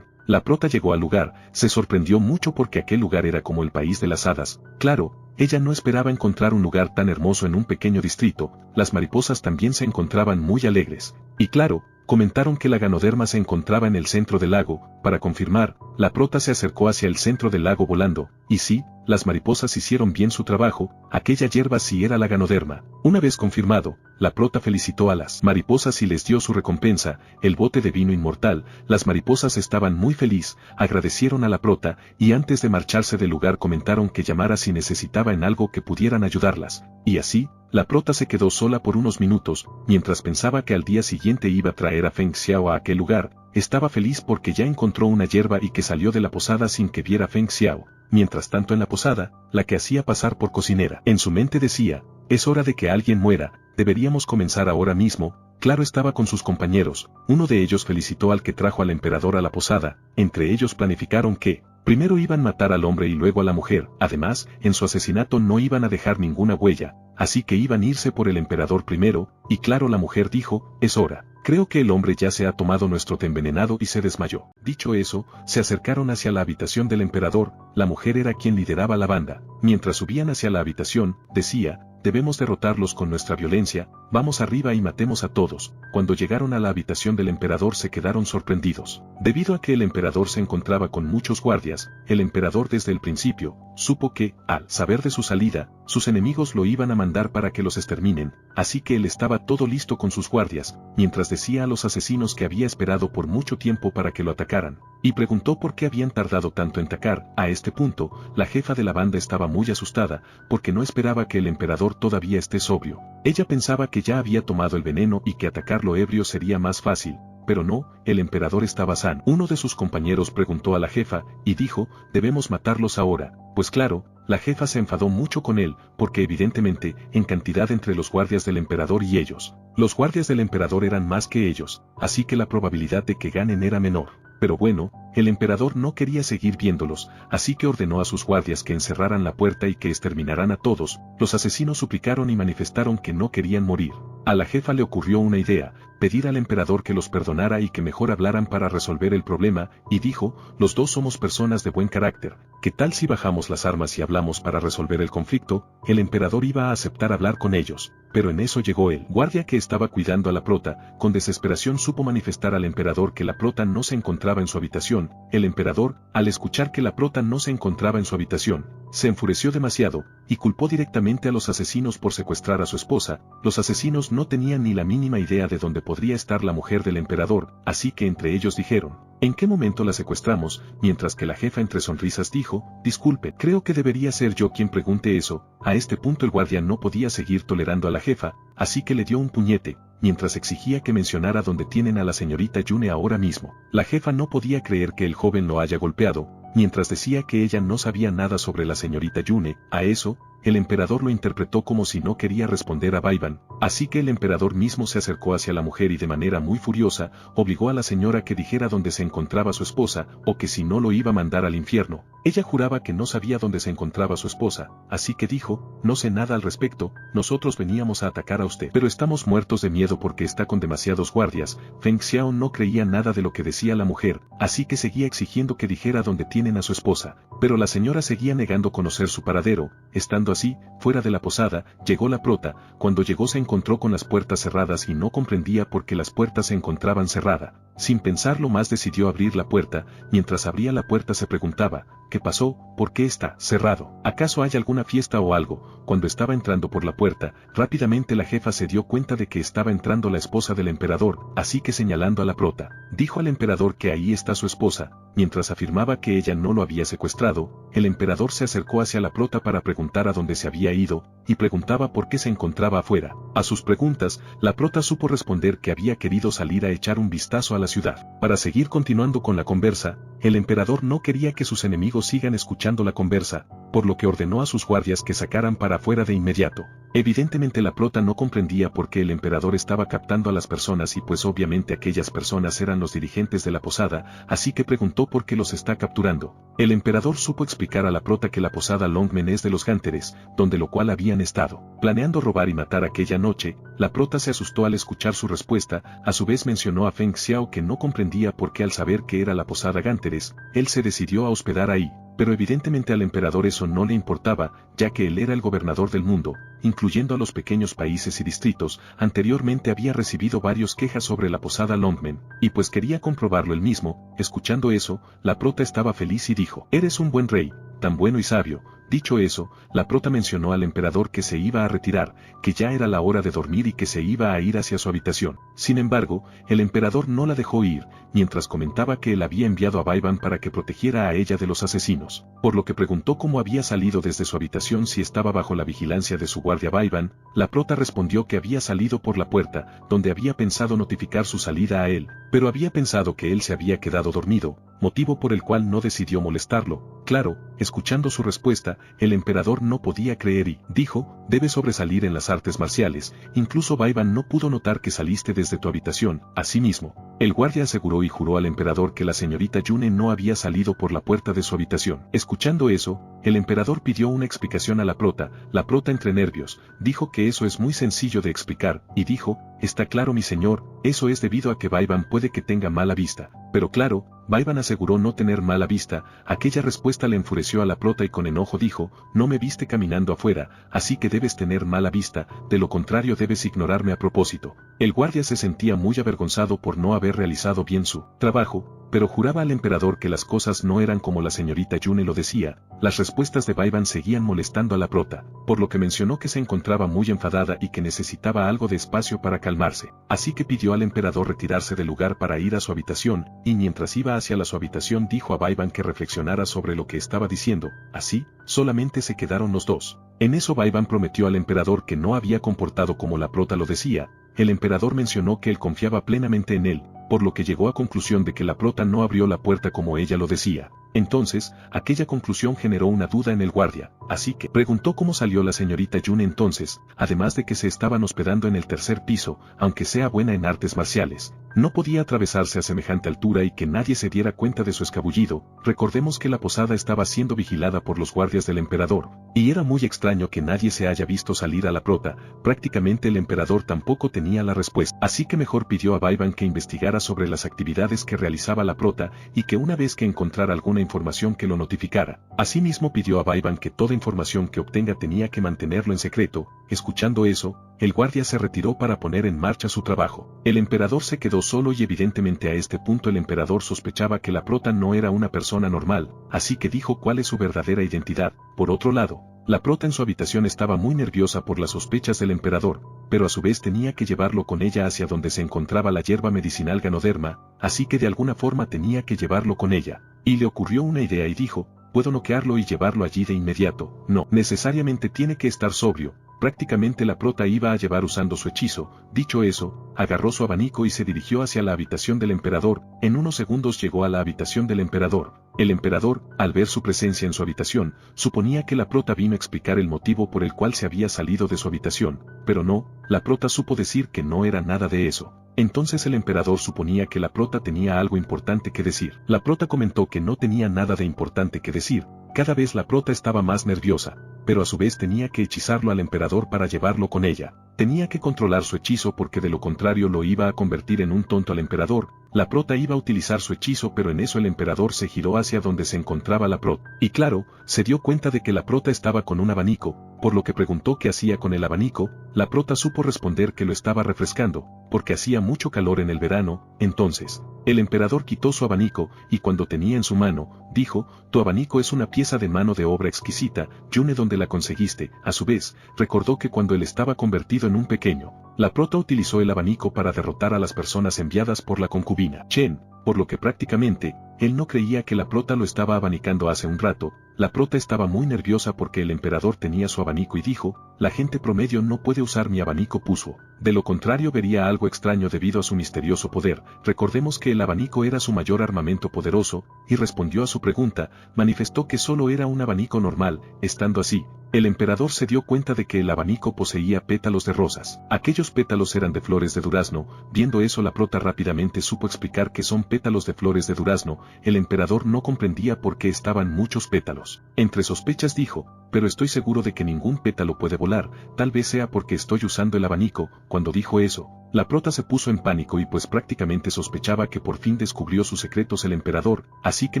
La prota llegó al lugar, se sorprendió mucho porque aquel lugar era como el país de las hadas. Claro, ella no esperaba encontrar un lugar tan hermoso en un pequeño distrito. Las mariposas también se encontraban muy alegres. Y claro, comentaron que la Ganoderma se encontraba en el centro del lago. Para confirmar, la prota se acercó hacia el centro del lago volando, y sí, las mariposas hicieron bien su trabajo, aquella hierba sí era la Ganoderma. Una vez confirmado, la prota felicitó a las mariposas y les dio su recompensa, el bote de vino inmortal. Las mariposas estaban muy felices, agradecieron a la prota, y antes de marcharse del lugar comentaron que llamara si necesitaba en algo que pudieran ayudarlas, y así, la prota se quedó sola por unos minutos, mientras pensaba que al día siguiente iba a traer a Feng Xiao a aquel lugar. Estaba feliz porque ya encontró una hierba y que salió de la posada sin que viera a Feng Xiao. Mientras tanto en la posada, la que hacía pasar por cocinera, en su mente decía, es hora de que alguien muera, deberíamos comenzar ahora mismo. Claro, estaba con sus compañeros, uno de ellos felicitó al que trajo al emperador a la posada. Entre ellos planificaron que, primero iban a matar al hombre y luego a la mujer. Además, en su asesinato no iban a dejar ninguna huella, así que iban a irse por el emperador primero. Y claro, la mujer dijo, es hora. Creo que el hombre ya se ha tomado nuestro té envenenado y se desmayó. Dicho eso, se acercaron hacia la habitación del emperador. La mujer era quien lideraba la banda. Mientras subían hacia la habitación, decía, debemos derrotarlos con nuestra violencia, vamos arriba y matemos a todos. Cuando llegaron a la habitación del emperador se quedaron sorprendidos. Debido a que el emperador se encontraba con muchos guardias, el emperador desde el principio, supo que, al saber de su salida, sus enemigos lo iban a mandar para que los exterminen, así que él estaba todo listo con sus guardias, mientras decía a los asesinos que había esperado por mucho tiempo para que lo atacaran, y preguntó por qué habían tardado tanto en atacar. A este punto, la jefa de la banda estaba muy asustada, porque no esperaba que el emperador todavía esté sobrio. Ella pensaba que ya había tomado el veneno y que atacarlo ebrio sería más fácil, pero no, el emperador estaba sano. Uno de sus compañeros preguntó a la jefa, y dijo, debemos matarlos ahora. Pues claro, la jefa se enfadó mucho con él, porque evidentemente, en cantidad entre los guardias del emperador y ellos, los guardias del emperador eran más que ellos, así que la probabilidad de que ganen era menor. Pero bueno, el emperador no quería seguir viéndolos, así que ordenó a sus guardias que encerraran la puerta y que exterminaran a todos. Los asesinos suplicaron y manifestaron que no querían morir. A la jefa le ocurrió una idea, pedir al emperador que los perdonara y que mejor hablaran para resolver el problema, y dijo, los dos somos personas de buen carácter, ¿qué tal si bajamos las armas y hablamos para resolver el conflicto? El emperador iba a aceptar hablar con ellos, pero en eso llegó el guardia que estaba cuidando a la prota. Con desesperación supo manifestar al emperador que la prota no se encontraba en su habitación. El emperador, al escuchar que la prota no se encontraba en su habitación, se enfureció demasiado, y culpó directamente a los asesinos por secuestrar a su esposa. Los asesinos no tenían ni la mínima idea de dónde podría estar la mujer del emperador, así que entre ellos dijeron, ¿en qué momento la secuestramos? Mientras que la jefa entre sonrisas dijo, disculpe, creo que debería ser yo quien pregunte eso. A este punto el guardia no podía seguir tolerando a la jefa, así que le dio un puñete, mientras exigía que mencionara dónde tienen a la señorita Yune ahora mismo. La jefa no podía creer que el joven lo haya golpeado, mientras decía que ella no sabía nada sobre la señorita Yune. A eso, el emperador lo interpretó como si no quería responder a Baiban, así que el emperador mismo se acercó hacia la mujer y de manera muy furiosa, obligó a la señora que dijera dónde se encontraba su esposa, o que si no lo iba a mandar al infierno. Ella juraba que no sabía dónde se encontraba su esposa, así que dijo, no sé nada al respecto, nosotros veníamos a atacar a usted, pero estamos muertos de miedo porque está con demasiados guardias. Feng Xiao no creía nada de lo que decía la mujer, así que seguía exigiendo que dijera dónde tienen a su esposa, pero la señora seguía negando conocer su paradero. Estando así, fuera de la posada, llegó la prota. Cuando llegó se encontró con las puertas cerradas y no comprendía por qué las puertas se encontraban cerradas. Sin pensarlo más decidió abrir la puerta. Mientras abría la puerta se preguntaba, ¿qué pasó? ¿Por qué está cerrado? ¿Acaso hay alguna fiesta o algo? Cuando estaba entrando por la puerta, rápidamente la jefa se dio cuenta de que estaba entrando la esposa del emperador, así que señalando a la prota, dijo al emperador que ahí está su esposa. Mientras afirmaba que ella no lo había secuestrado, el emperador se acercó hacia la prota para preguntar a dónde se había ido, y preguntaba por qué se encontraba afuera. A sus preguntas, la prota supo responder que había querido salir a echar un vistazo a la ciudad. Para seguir continuando con la conversa, el emperador no quería que sus enemigos sigan escuchando la conversa, por lo que ordenó a sus guardias que sacaran para afuera de inmediato. Evidentemente la prota no comprendía por qué el emperador estaba captando a las personas y pues obviamente aquellas personas eran los dirigentes de la posada, así que preguntó por qué los está capturando. El emperador supo explicar a la prota que la posada Longmen es de los Hunteres, donde lo cual habían estado planeando robar y matar aquella noche. La prota se asustó al escuchar su respuesta. A su vez mencionó a Feng Xiao que no comprendía por qué al saber que era la posada Hunteres, él se decidió a hospedar ahí. Pero evidentemente al emperador eso no le importaba, ya que él era el gobernador del mundo, incluyendo a los pequeños países y distritos. Anteriormente había recibido varias quejas sobre la posada Longmen, y pues quería comprobarlo él mismo. Escuchando eso, la prota estaba feliz y dijo, eres un buen rey, tan bueno y sabio. Dicho eso, la prota mencionó al emperador que se iba a retirar, que ya era la hora de dormir y que se iba a ir hacia su habitación. Sin embargo, el emperador no la dejó ir, mientras comentaba que él había enviado a Baiban para que protegiera a ella de los asesinos, por lo que preguntó cómo había salido desde su habitación si estaba bajo la vigilancia de su guardia Baiban. La prota respondió que había salido por la puerta, donde había pensado notificar su salida a él, pero había pensado que él se había quedado dormido, motivo por el cual no decidió molestarlo. Claro, escuchando su respuesta, el emperador no podía creer y dijo, debes sobresalir en las artes marciales. Incluso Baiban no pudo notar que saliste desde tu habitación. Asimismo, el guardia aseguró y juró al emperador que la señorita Yune no había salido por la puerta de su habitación. Escuchando eso, el emperador pidió una explicación a la prota. La prota entre nervios, dijo que eso es muy sencillo de explicar, y dijo, está claro mi señor, eso es debido a que Baiban puede que tenga mala vista. Pero claro, Vaibhan aseguró no tener mala vista. Aquella respuesta le enfureció a la prota y con enojo dijo, no me viste caminando afuera, así que debes tener mala vista, de lo contrario debes ignorarme a propósito. El guardia se sentía muy avergonzado por no haber realizado bien su trabajo, pero juraba al emperador que las cosas no eran como la señorita Yune lo decía. Las respuestas de Vaibhan seguían molestando a la prota, por lo que mencionó que se encontraba muy enfadada y que necesitaba algo de espacio para calmarse. Así que pidió al emperador retirarse del lugar para ir a su habitación, y mientras iba hacia su habitación dijo a Vaibhan que reflexionara sobre lo que estaba diciendo. Así, solamente se quedaron los dos. En eso Vaibhan prometió al emperador que no había comportado como la prota lo decía. El emperador mencionó que él confiaba plenamente en él, por lo que llegó a conclusión de que la prota no abrió la puerta como ella lo decía. Entonces, aquella conclusión generó una duda en el guardia, así que preguntó cómo salió la señorita Yune entonces, además de que se estaban hospedando en el tercer piso, aunque sea buena en artes marciales. No podía atravesarse a semejante altura y que nadie se diera cuenta de su escabullido. Recordemos que la posada estaba siendo vigilada por los guardias del emperador, y era muy extraño que nadie se haya visto salir a la prota. Prácticamente el emperador tampoco tenía la respuesta, así que mejor pidió a Vaibhan que investigara sobre las actividades que realizaba la prota y que una vez que encontrara alguna información que lo notificara. Asimismo pidió a Vaibhan que toda información que obtenga tenía que mantenerlo en secreto. Escuchando eso, el guardia se retiró para poner en marcha su trabajo. El emperador se quedó solo y evidentemente a este punto el emperador sospechaba que la prota no era una persona normal, así que dijo cuál es su verdadera identidad. Por otro lado, la prota en su habitación estaba muy nerviosa por las sospechas del emperador, pero a su vez tenía que llevarlo con ella hacia donde se encontraba la hierba medicinal Ganoderma, así que de alguna forma tenía que llevarlo con ella. Y le ocurrió una idea y dijo, puedo noquearlo y llevarlo allí de inmediato. No necesariamente tiene que estar sobrio. Prácticamente la prota iba a llevar usando su hechizo. Dicho eso, agarró su abanico y se dirigió hacia la habitación del emperador. En unos segundos llegó a la habitación del emperador. El emperador, al ver su presencia en su habitación, suponía que la prota vino a explicar el motivo por el cual se había salido de su habitación, pero no, la prota supo decir que no era nada de eso. Entonces el emperador suponía que la prota tenía algo importante que decir. La prota comentó que no tenía nada de importante que decir. Cada vez la prota estaba más nerviosa, pero a su vez tenía que hechizarlo al emperador para llevarlo con ella. Tenía que controlar su hechizo porque de lo contrario lo iba a convertir en un tonto al emperador. La prota iba a utilizar su hechizo, pero en eso el emperador se giró hacia donde se encontraba la prota. Y claro, se dio cuenta de que la prota estaba con un abanico, por lo que preguntó qué hacía con el abanico. La prota supo responder que lo estaba refrescando, porque hacía mucho calor en el verano. Entonces, el emperador quitó su abanico, y cuando tenía en su mano, dijo, tu abanico es una pieza de mano de obra exquisita, Yune, ¿dónde la conseguiste? A su vez, recordó que cuando él estaba convertido en un pequeño, la prota utilizó el abanico para derrotar a las personas enviadas por la concubina Chen, por lo que prácticamente, él no creía que la prota lo estaba abanicando hace un rato. La prota estaba muy nerviosa porque el emperador tenía su abanico y dijo, la gente promedio no puede usar mi abanico Pusuo. De lo contrario vería algo extraño debido a su misterioso poder. Recordemos que el abanico era su mayor armamento poderoso, y respondió a su pregunta, manifestó que solo era un abanico normal. Estando así, el emperador se dio cuenta de que el abanico poseía pétalos de rosas. Aquellos pétalos eran de flores de durazno. Viendo eso la prota rápidamente supo explicar que son pétalos de flores de durazno. El emperador no comprendía por qué estaban muchos pétalos. Entre sospechas dijo, pero estoy seguro de que ningún pétalo puede volar, tal vez sea porque estoy usando el abanico. Cuando dijo eso, la prota se puso en pánico y pues prácticamente sospechaba que por fin descubrió sus secretos el emperador, así que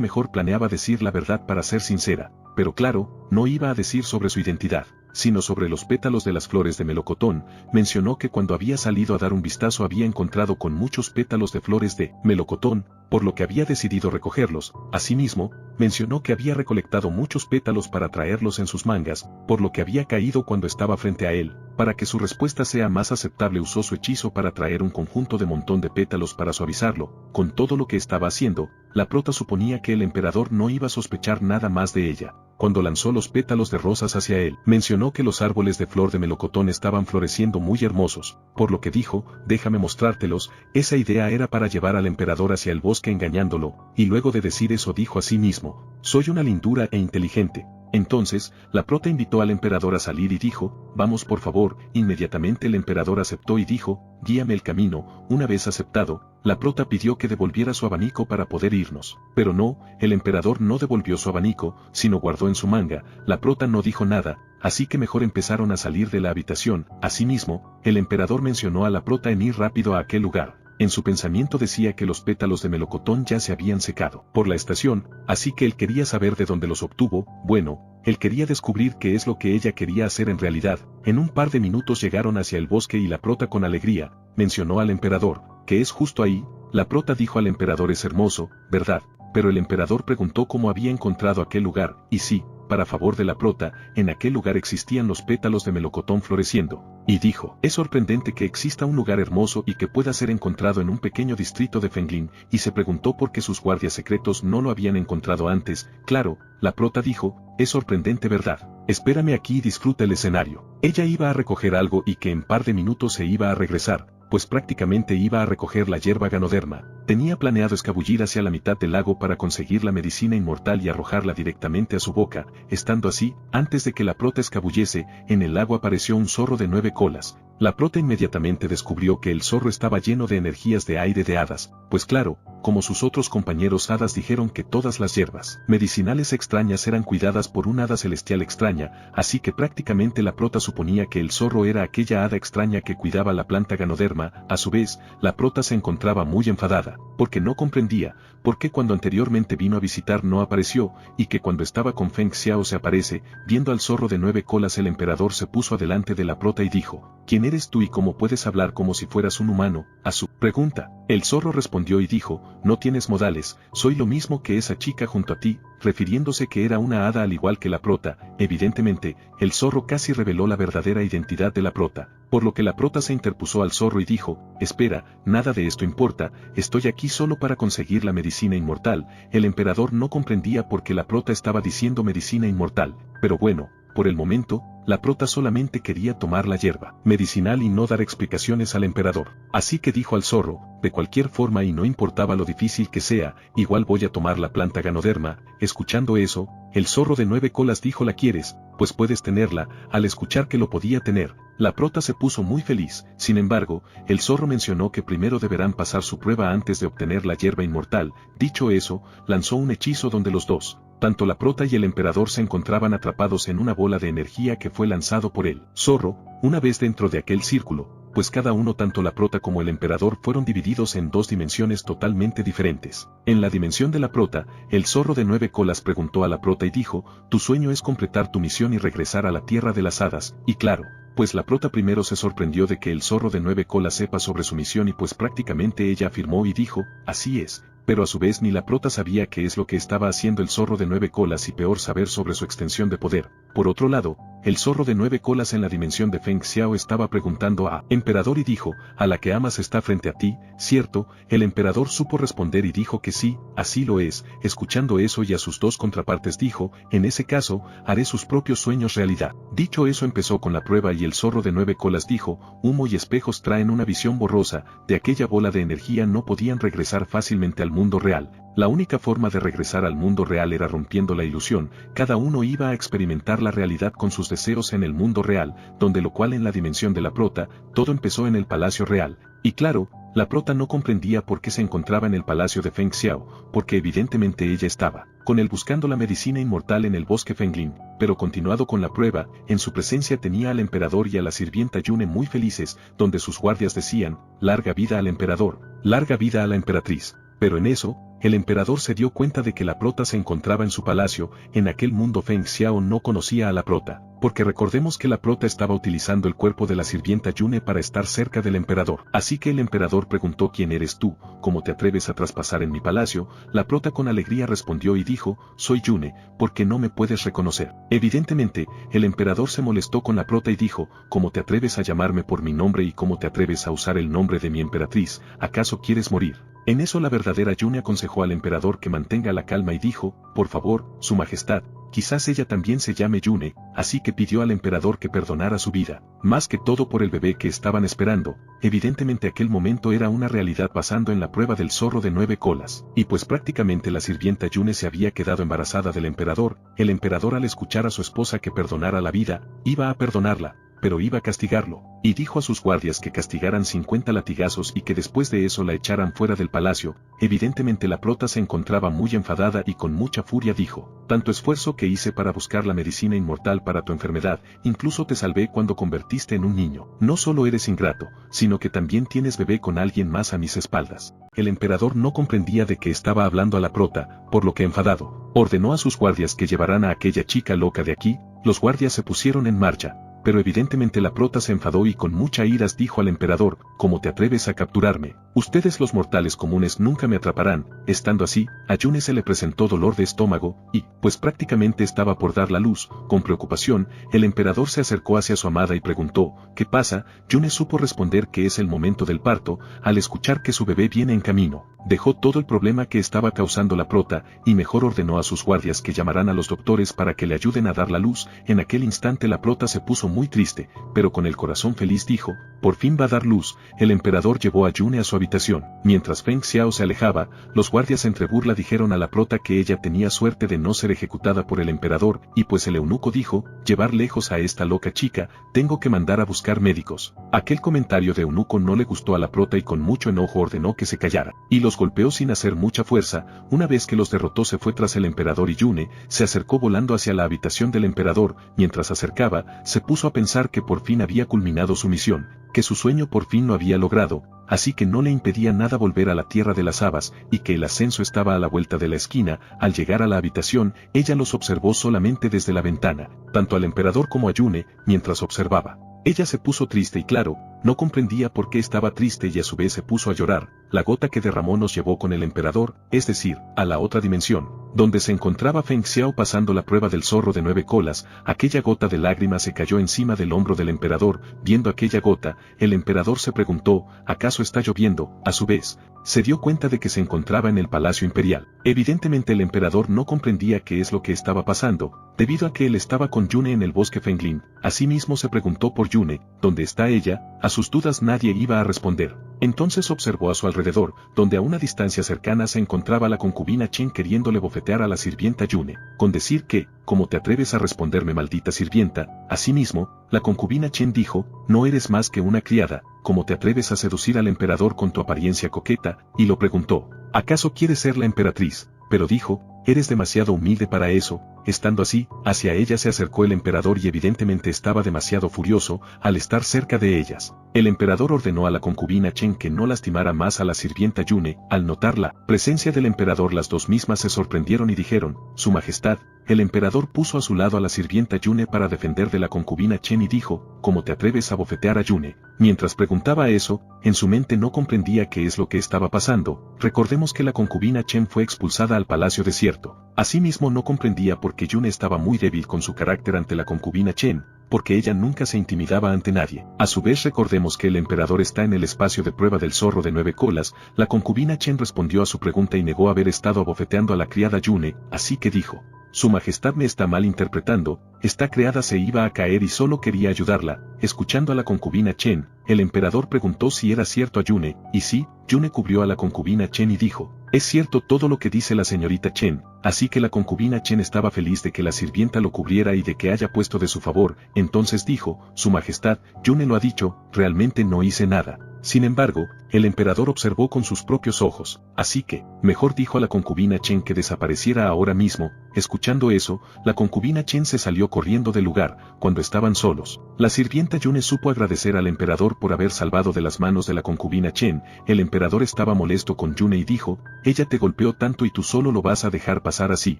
mejor planeaba decir la verdad para ser sincera. Pero claro, no iba a decir sobre su identidad, sino sobre los pétalos de las flores de melocotón. Mencionó que cuando había salido a dar un vistazo había encontrado con muchos pétalos de flores de melocotón, por lo que había decidido recogerlos. Asimismo, mencionó que había recolectado muchos pétalos para traerlos en sus mangas, por lo que había caído cuando estaba frente a él. Para que su respuesta sea más aceptable usó su hechizo para traer un conjunto de montón de pétalos para suavizarlo. Con todo lo que estaba haciendo, la prota suponía que el emperador no iba a sospechar nada más de ella. Cuando lanzó los pétalos de rosas hacia él, mencionó que los árboles de flor de melocotón estaban floreciendo muy hermosos, por lo que dijo, déjame mostrártelos. Esa idea era para llevar al emperador hacia el bosque engañándolo, y luego de decir eso dijo a sí mismo, soy una lindura e inteligente. Entonces, la prota invitó al emperador a salir y dijo, vamos por favor. Inmediatamente el emperador aceptó y dijo, guíame el camino. Una vez aceptado, la prota pidió que devolviera su abanico para poder irnos. Pero no, el emperador no devolvió su abanico, sino guardó en su manga. La prota no dijo nada, así que mejor empezaron a salir de la habitación. Asimismo, el emperador mencionó a la prota en ir rápido a aquel lugar. En su pensamiento decía que los pétalos de melocotón ya se habían secado por la estación, así que él quería saber de dónde los obtuvo. Bueno, él quería descubrir qué es lo que ella quería hacer en realidad. En un par de minutos llegaron hacia el bosque y la prota con alegría mencionó al emperador, que es justo ahí. La prota dijo al emperador: es hermoso, ¿verdad? Pero el emperador preguntó cómo había encontrado aquel lugar, y sí, para favor de la prota, en aquel lugar existían los pétalos de melocotón floreciendo. Y dijo: es sorprendente que exista un lugar hermoso y que pueda ser encontrado en un pequeño distrito de Fenglin, y se preguntó por qué sus guardias secretos no lo habían encontrado antes. Claro, la prota dijo: es sorprendente, ¿verdad? Espérame aquí y disfruta el escenario. Ella iba a recoger algo y que en par de minutos se iba a regresar, pues prácticamente iba a recoger la hierba Ganoderma. Tenía planeado escabullir hacia la mitad del lago para conseguir la medicina inmortal y arrojarla directamente a su boca. Estando así, antes de que la prota escabullese, en el lago apareció un zorro de 9 colas. La prota inmediatamente descubrió que el zorro estaba lleno de energías de aire de hadas, pues claro, como sus otros compañeros hadas dijeron que todas las hierbas medicinales extrañas eran cuidadas por una hada celestial extraña, así que prácticamente la prota suponía que el zorro era aquella hada extraña que cuidaba la planta Ganoderma. A su vez, la prota se encontraba muy enfadada, porque no comprendía por qué cuando anteriormente vino a visitar no apareció, y que cuando estaba con Feng Xiao se aparece. Viendo al zorro de 9 colas, el emperador se puso adelante de la prota y dijo: ¿quién eres tú y cómo puedes hablar como si fueras un humano? A su pregunta, el zorro respondió y dijo: no tienes modales, soy lo mismo que esa chica junto a ti, refiriéndose que era una hada al igual que la prota. Evidentemente, el zorro casi reveló la verdadera identidad de la prota, por lo que la prota se interpuso al zorro y dijo: espera, nada de esto importa, estoy aquí solo para conseguir la medicina inmortal. El emperador no comprendía por qué la prota estaba diciendo medicina inmortal, pero bueno, por el momento, la prota solamente quería tomar la hierba medicinal y no dar explicaciones al emperador. Así que dijo al zorro: de cualquier forma y no importaba lo difícil que sea, igual voy a tomar la planta Ganoderma. Escuchando eso, el zorro de 9 colas dijo: ¿la quieres? Pues puedes tenerla. Al escuchar que lo podía tener, la prota se puso muy feliz. Sin embargo, el zorro mencionó que primero deberán pasar su prueba antes de obtener la hierba inmortal. Dicho eso, lanzó un hechizo donde los dos, tanto la prota y el emperador, se encontraban atrapados en una bola de energía que fue lanzado por el zorro. Una vez dentro de aquel círculo, pues cada uno, tanto la prota como el emperador, fueron divididos en 2 dimensiones totalmente diferentes. En la dimensión de la prota, el zorro de 9 colas preguntó a la prota y dijo: tu sueño es completar tu misión y regresar a la tierra de las hadas. Y claro, pues la prota primero se sorprendió de que el zorro de 9 colas sepa sobre su misión y pues prácticamente ella afirmó y dijo: así es. Pero a su vez ni la prota sabía qué es lo que estaba haciendo el zorro de 9 colas y peor saber sobre su extensión de poder. Por otro lado, el zorro de 9 colas en la dimensión de Feng Xiao estaba preguntando a emperador y dijo: a la que amas está frente a ti, ¿cierto? El emperador supo responder y dijo que sí, así lo es. Escuchando eso y a sus 2 contrapartes dijo: en ese caso, haré sus propios sueños realidad. Dicho eso empezó con la prueba y el zorro de 9 colas dijo: humo y espejos traen una visión borrosa, de aquella bola de energía no podían regresar fácilmente al mundo real. La única forma de regresar al mundo real era rompiendo la ilusión. Cada uno iba a experimentar la realidad con sus deseos en el mundo real, donde lo cual en la dimensión de la prota, todo empezó en el palacio real. Y claro, la prota no comprendía por qué se encontraba en el palacio de Feng Xiao, porque evidentemente ella estaba con él buscando la medicina inmortal en el bosque Fenglin. Pero continuado con la prueba, en su presencia tenía al emperador y a la sirvienta Yune muy felices, donde sus guardias decían: larga vida al emperador, larga vida a la emperatriz. Pero en eso, el emperador se dio cuenta de que la prota se encontraba en su palacio. En aquel mundo Feng Xiao no conocía a la prota, porque recordemos que la prota estaba utilizando el cuerpo de la sirvienta Yune para estar cerca del emperador. Así que el emperador preguntó: ¿quién eres tú? ¿Cómo te atreves a traspasar en mi palacio? La prota con alegría respondió y dijo: soy Yune, ¿por qué no me puedes reconocer? Evidentemente, el emperador se molestó con la prota y dijo: ¿cómo te atreves a llamarme por mi nombre y cómo te atreves a usar el nombre de mi emperatriz? ¿Acaso quieres morir? En eso la verdadera Yune aconsejó al emperador que mantenga la calma y dijo: por favor, su majestad, quizás ella también se llame Yune. Así que pidió al emperador que perdonara su vida, más que todo por el bebé que estaban esperando. Evidentemente aquel momento era una realidad basando en la prueba del zorro de 9 colas, y pues prácticamente la sirvienta Yune se había quedado embarazada del emperador. El emperador, al escuchar a su esposa que perdonara la vida, iba a perdonarla, pero iba a castigarlo, y dijo a sus guardias que castigaran 50 latigazos y que después de eso la echaran fuera del palacio. Evidentemente la prota se encontraba muy enfadada y con mucha furia dijo: tanto esfuerzo que hice para buscar la medicina inmortal para tu enfermedad, incluso te salvé cuando convertiste en un niño. No solo eres ingrato, sino que también tienes bebé con alguien más a mis espaldas. El emperador no comprendía de qué estaba hablando a la prota, por lo que enfadado, ordenó a sus guardias que llevaran a aquella chica loca de aquí. Los guardias se pusieron en marcha, pero evidentemente la prota se enfadó y con mucha ira dijo al emperador: ¿cómo te atreves a capturarme? Ustedes los mortales comunes nunca me atraparán. Estando así, a Yune se le presentó dolor de estómago, y, pues prácticamente estaba por dar la luz, con preocupación, el emperador se acercó hacia su amada y preguntó: ¿qué pasa? Yune supo responder que es el momento del parto. Al escuchar que su bebé viene en camino, dejó todo el problema que estaba causando la prota, y mejor ordenó a sus guardias que llamaran a los doctores para que le ayuden a dar la luz. En aquel instante la prota se puso muy triste, pero con el corazón feliz dijo: por fin va a dar luz. El emperador llevó a Yune a su habitación. Mientras Feng Xiao se alejaba, los guardias entre burla dijeron a la prota que ella tenía suerte de no ser ejecutada por el emperador, y pues el eunuco dijo: llevar lejos a esta loca chica, tengo que mandar a buscar médicos. Aquel comentario de eunuco no le gustó a la prota y con mucho enojo ordenó que se callara, y los golpeó sin hacer mucha fuerza. Una vez que los derrotó se fue tras el emperador y Yune se acercó volando hacia la habitación del emperador. Mientras se acercaba, se puso a pensar que por fin había culminado su misión, que su sueño por fin lo había logrado, así que no le impedía nada volver a la tierra de las habas, y que el ascenso estaba a la vuelta de la esquina. Al llegar a la habitación, ella los observó solamente desde la ventana, tanto al emperador como a Yune. Mientras observaba, ella se puso triste y claro, no comprendía por qué estaba triste y a su vez se puso a llorar. La gota que derramó nos llevó con el emperador, es decir, a la otra dimensión, donde se encontraba Feng Xiao pasando la prueba del zorro de 9 colas. Aquella gota de lágrimas se cayó encima del hombro del emperador. Viendo aquella gota, el emperador se preguntó: ¿acaso está lloviendo? A su vez, se dio cuenta de que se encontraba en el palacio imperial. Evidentemente el emperador no comprendía qué es lo que estaba pasando, debido a que él estaba con Yune en el bosque Fenglin. Asimismo se preguntó por Yune: ¿dónde está ella? A sus dudas nadie iba a responder. Entonces observó a su alrededor, donde a una distancia cercana se encontraba la concubina Chen queriéndole bofetear a la sirvienta Yune, con decir que: ¿cómo te atreves a responderme, maldita sirvienta? Asimismo, la concubina Chen dijo: no eres más que una criada, ¿cómo te atreves a seducir al emperador con tu apariencia coqueta? Y lo preguntó: ¿acaso quieres ser la emperatriz? Pero dijo: eres demasiado humilde para eso. Estando así, hacia ella se acercó el emperador y evidentemente estaba demasiado furioso al estar cerca de ellas. El emperador ordenó a la concubina Chen que no lastimara más a la sirvienta Yune. Al notar la presencia del emperador, las dos mismas se sorprendieron y dijeron: Su Majestad. El emperador puso a su lado a la sirvienta Yune para defender de la concubina Chen y dijo: ¿cómo te atreves a bofetear a Yune? Mientras preguntaba eso, en su mente no comprendía qué es lo que estaba pasando. Recordemos que la concubina Chen fue expulsada al palacio desierto. Asimismo no comprendía por qué Yune estaba muy débil con su carácter ante la concubina Chen, porque ella nunca se intimidaba ante nadie. A su vez recordemos que el emperador está en el espacio de prueba del zorro de 9 colas. La concubina Chen respondió a su pregunta y negó haber estado abofeteando a la criada Yune, así que dijo: Su Majestad me está mal interpretando, esta criada se iba a caer y solo quería ayudarla. Escuchando a la concubina Chen, el emperador preguntó si era cierto a Yune, y sí, Yune cubrió a la concubina Chen y dijo: es cierto todo lo que dice la señorita Chen. Así que la concubina Chen estaba feliz de que la sirvienta lo cubriera y de que haya puesto de su favor. Entonces dijo: Su Majestad, Yune lo ha dicho, realmente no hice nada. Sin embargo, el emperador observó con sus propios ojos, así que, mejor dijo a la concubina Chen que desapareciera ahora mismo. Escuchando eso, la concubina Chen se salió corriendo del lugar. Cuando estaban solos, la sirvienta Yune supo agradecer al emperador por haber salvado de las manos de la concubina Chen. El emperador estaba molesto con Yune y dijo: ella te golpeó tanto y tú solo lo vas a dejar pasar así.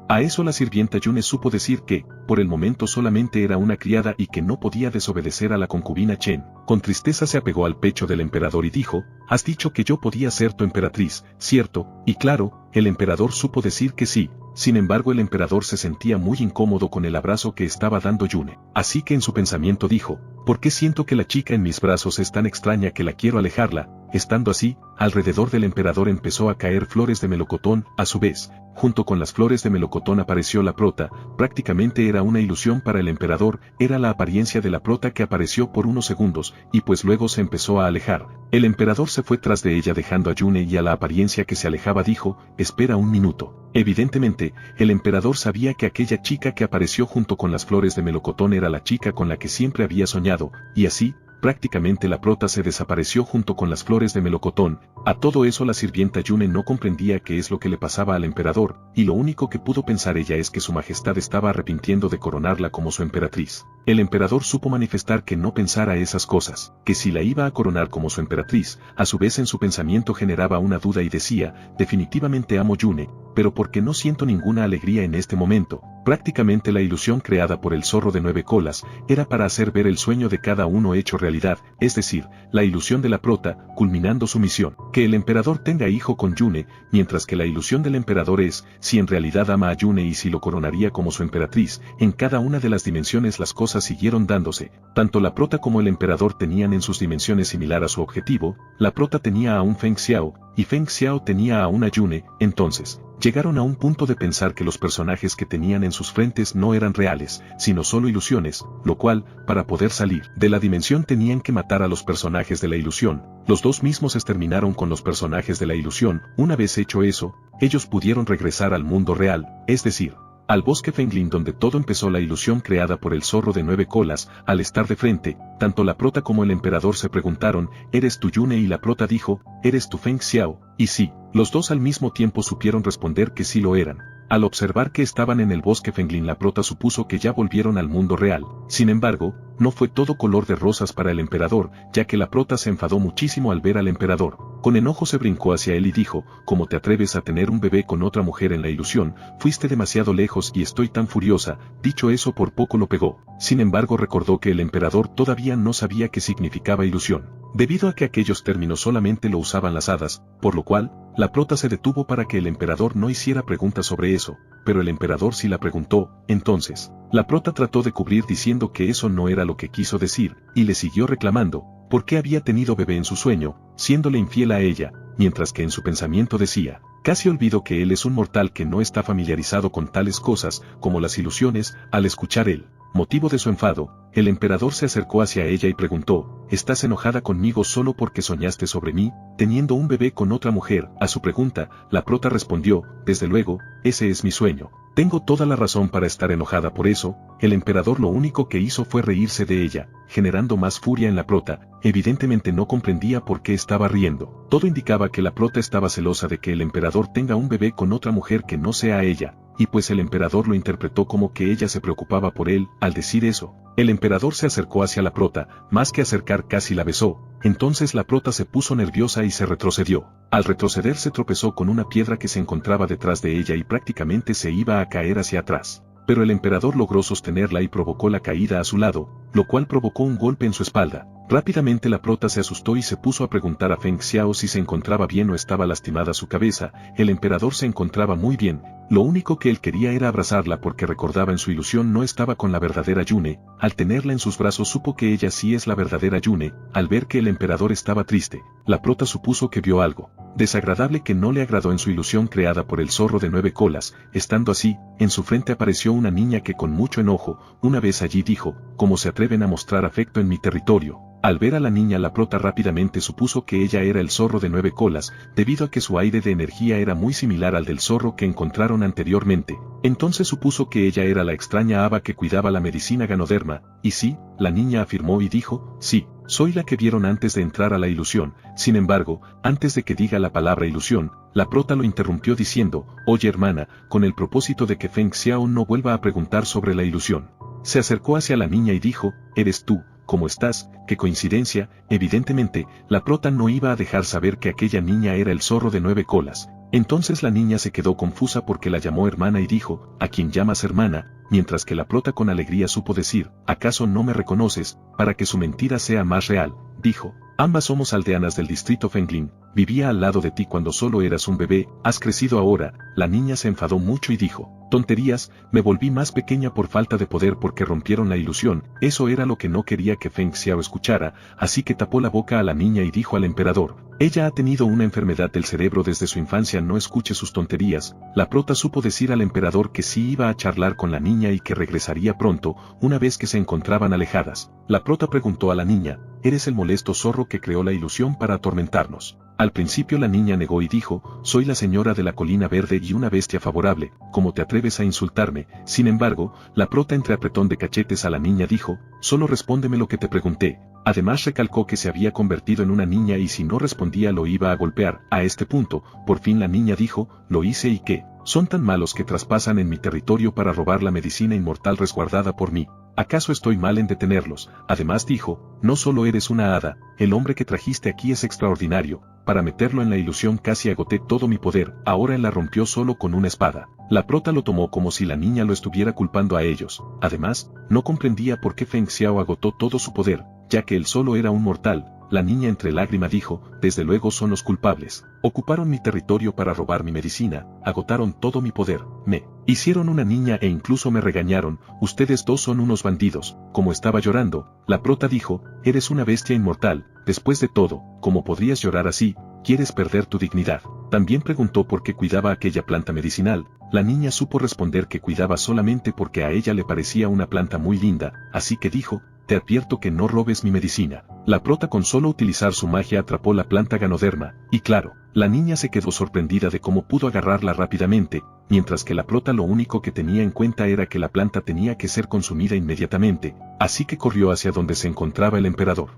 A eso la sirvienta Yune supo decir que, por el momento solamente era una criada y que no podía desobedecer a la concubina Chen. Con tristeza se apegó al pecho del emperador y dijo: has dicho que yo podía ser tu emperatriz, ¿cierto? Y claro, el emperador supo decir que sí. Sin embargo el emperador se sentía muy incómodo con el abrazo que estaba dando Yune. Así que en su pensamiento dijo: ¿por qué siento que la chica en mis brazos es tan extraña que la quiero alejarla? Estando así, alrededor del emperador empezó a caer flores de melocotón. A su vez, junto con las flores de melocotón apareció la prota. Prácticamente era una ilusión para el emperador, era la apariencia de la prota que apareció por unos segundos, y pues luego se empezó a alejar. El emperador se fue tras de ella dejando a Yune, y a la apariencia que se alejaba dijo, espera un minuto. Evidentemente, el emperador sabía que aquella chica que apareció junto con las flores de melocotón era la chica con la que siempre había soñado, y así, prácticamente la prota se desapareció junto con las flores de melocotón. A todo eso la sirvienta Yune no comprendía qué es lo que le pasaba al emperador, y lo único que pudo pensar ella es que su majestad estaba arrepintiendo de coronarla como su emperatriz. El emperador supo manifestar que no pensara esas cosas, que si la iba a coronar como su emperatriz, a su vez en su pensamiento generaba una duda y decía, definitivamente amo Yune, pero porque no siento ninguna alegría en este momento. Prácticamente la ilusión creada por el zorro de 9 colas, era para hacer ver el sueño de cada uno hecho realidad, es decir, la ilusión de la prota, culminando su misión, que el emperador tenga hijo con Yune, mientras que la ilusión del emperador es, si en realidad ama a Yune y si lo coronaría como su emperatriz. En cada una de las dimensiones las cosas siguieron dándose, tanto la prota como el emperador tenían en sus dimensiones similar a su objetivo. La prota tenía a un Feng Xiao, y Feng Xiao tenía a una Yune. Entonces, llegaron a un punto de pensar que los personajes que tenían en sus frentes no eran reales, sino solo ilusiones, lo cual, para poder salir de la dimensión tenían que matar a los personajes de la ilusión. Los dos mismos exterminaron con los personajes de la ilusión. Una vez hecho eso, ellos pudieron regresar al mundo real, es decir, al bosque Fenglin donde todo empezó la ilusión creada por el zorro de 9 colas. Al estar de frente, tanto la prota como el emperador se preguntaron, ¿eres tu Yune? Y la prota dijo, ¿eres tu Feng Xiao? Y sí, los dos al mismo tiempo supieron responder que sí lo eran. Al observar que estaban en el bosque Fenglin la prota supuso que ya volvieron al mundo real. Sin embargo, no fue todo color de rosas para el emperador, ya que la prota se enfadó muchísimo al ver al emperador. Con enojo se brincó hacia él y dijo, ¿cómo te atreves a tener un bebé con otra mujer en la ilusión? Fuiste demasiado lejos y estoy tan furiosa. Dicho eso por poco lo pegó. Sin embargo recordó que el emperador todavía no sabía qué significaba ilusión, debido a que aquellos términos solamente lo usaban las hadas, por lo cual, la prota se detuvo para que el emperador no hiciera preguntas sobre eso, pero el emperador sí la preguntó. Entonces, la prota trató de cubrir diciendo que eso no era lo que quiso decir, y le siguió reclamando, por qué había tenido bebé en su sueño, siéndole infiel a ella, mientras que en su pensamiento decía, casi olvido que él es un mortal que no está familiarizado con tales cosas, como las ilusiones. Al escuchar el motivo de su enfado, el emperador se acercó hacia ella y preguntó, ¿estás enojada conmigo solo porque soñaste sobre mí, teniendo un bebé con otra mujer? A su pregunta, la prota respondió, desde luego, ese es mi sueño. Tengo toda la razón para estar enojada por eso. El emperador lo único que hizo fue reírse de ella, generando más furia en la prota. Evidentemente no comprendía por qué estaba riendo. Todo indicaba que la prota estaba celosa de que el emperador tenga un bebé con otra mujer que no sea ella, y pues el emperador lo interpretó como que ella se preocupaba por él. Al decir eso, el emperador se acercó hacia la prota, más que acercar casi la besó. Entonces la prota se puso nerviosa y se retrocedió. Al retroceder se tropezó con una piedra que se encontraba detrás de ella y prácticamente se iba a caer hacia atrás. Pero el emperador logró sostenerla y provocó la caída a su lado, lo cual provocó un golpe en su espalda. Rápidamente la prota se asustó y se puso a preguntar a Feng Xiao si se encontraba bien o estaba lastimada su cabeza. El emperador se encontraba muy bien, lo único que él quería era abrazarla porque recordaba en su ilusión no estaba con la verdadera Yune. Al tenerla en sus brazos supo que ella sí es la verdadera Yune. Al ver que el emperador estaba triste, la prota supuso que vio algo desagradable que no le agradó en su ilusión creada por el zorro de 9 colas. Estando así, en su frente apareció una niña que con mucho enojo, una vez allí dijo, ¿cómo se atreven a mostrar afecto en mi territorio? Al ver a la niña la prota rápidamente supuso que ella era el zorro de 9 colas, debido a que su aire de energía era muy similar al del zorro que encontraron anteriormente. Entonces supuso que ella era la extraña haba que cuidaba la medicina Ganoderma. Y sí, la niña afirmó y dijo, sí, soy la que vieron antes de entrar a la ilusión. Sin embargo, antes de que diga la palabra ilusión, la prota lo interrumpió diciendo, oye hermana, con el propósito de que Feng Xiao no vuelva a preguntar sobre la ilusión. Se acercó hacia la niña y dijo, ¿eres tú? ¿Cómo estás? ¡Qué coincidencia! Evidentemente, la prota no iba a dejar saber que aquella niña era el zorro de 9 colas. Entonces la niña se quedó confusa porque la llamó hermana y dijo, ¿a quién llamas hermana? Mientras que la prota con alegría supo decir, ¿acaso no me reconoces? Para que su mentira sea más real, dijo, ambas somos aldeanas del distrito Fenglin, vivía al lado de ti cuando solo eras un bebé, has crecido ahora. La niña se enfadó mucho y dijo, tonterías, me volví más pequeña por falta de poder porque rompieron la ilusión. Eso era lo que no quería que Feng Xiao escuchara, así que tapó la boca a la niña y dijo al emperador, ella ha tenido una enfermedad del cerebro desde su infancia, no escuche sus tonterías. La prota supo decir al emperador que sí iba a charlar con la niña y que regresaría pronto, una vez que se encontraban alejadas. La prota preguntó a la niña, ¿eres el molesto zorro que creó la ilusión para atormentarnos? Al principio la niña negó y dijo, soy la señora de la colina verde y una bestia favorable, ¿cómo te atreves a insultarme? Sin embargo, la prota entre apretón de cachetes a la niña dijo, solo respóndeme lo que te pregunté. Además recalcó que se había convertido en una niña y si no respondía lo iba a golpear. A este punto, por fin la niña dijo, lo hice y ¿qué? Son tan malos que traspasan en mi territorio para robar la medicina inmortal resguardada por mí. ¿Acaso estoy mal en detenerlos? Además dijo, no solo eres una hada, el hombre que trajiste aquí es extraordinario. Para meterlo en la ilusión casi agoté todo mi poder, ahora él la rompió solo con una espada. La prota lo tomó como si la niña lo estuviera culpando a ellos. Además, no comprendía por qué Feng Xiao agotó todo su poder, ya que él solo era un mortal. La niña entre lágrimas dijo, desde luego son los culpables. Ocuparon mi territorio para robar mi medicina, agotaron todo mi poder, me hicieron una niña e incluso me regañaron, ustedes dos son unos bandidos. Como estaba llorando, la prota dijo, eres una bestia inmortal, después de todo, ¿cómo podrías llorar así? ¿Quieres perder tu dignidad? También preguntó por qué cuidaba aquella planta medicinal. La niña supo responder que cuidaba solamente porque a ella le parecía una planta muy linda, así que dijo, te advierto que no robes mi medicina. La prota con solo utilizar su magia atrapó la planta ganoderma, y claro, la niña se quedó sorprendida de cómo pudo agarrarla rápidamente, mientras que la prota lo único que tenía en cuenta era que la planta tenía que ser consumida inmediatamente, así que corrió hacia donde se encontraba el emperador.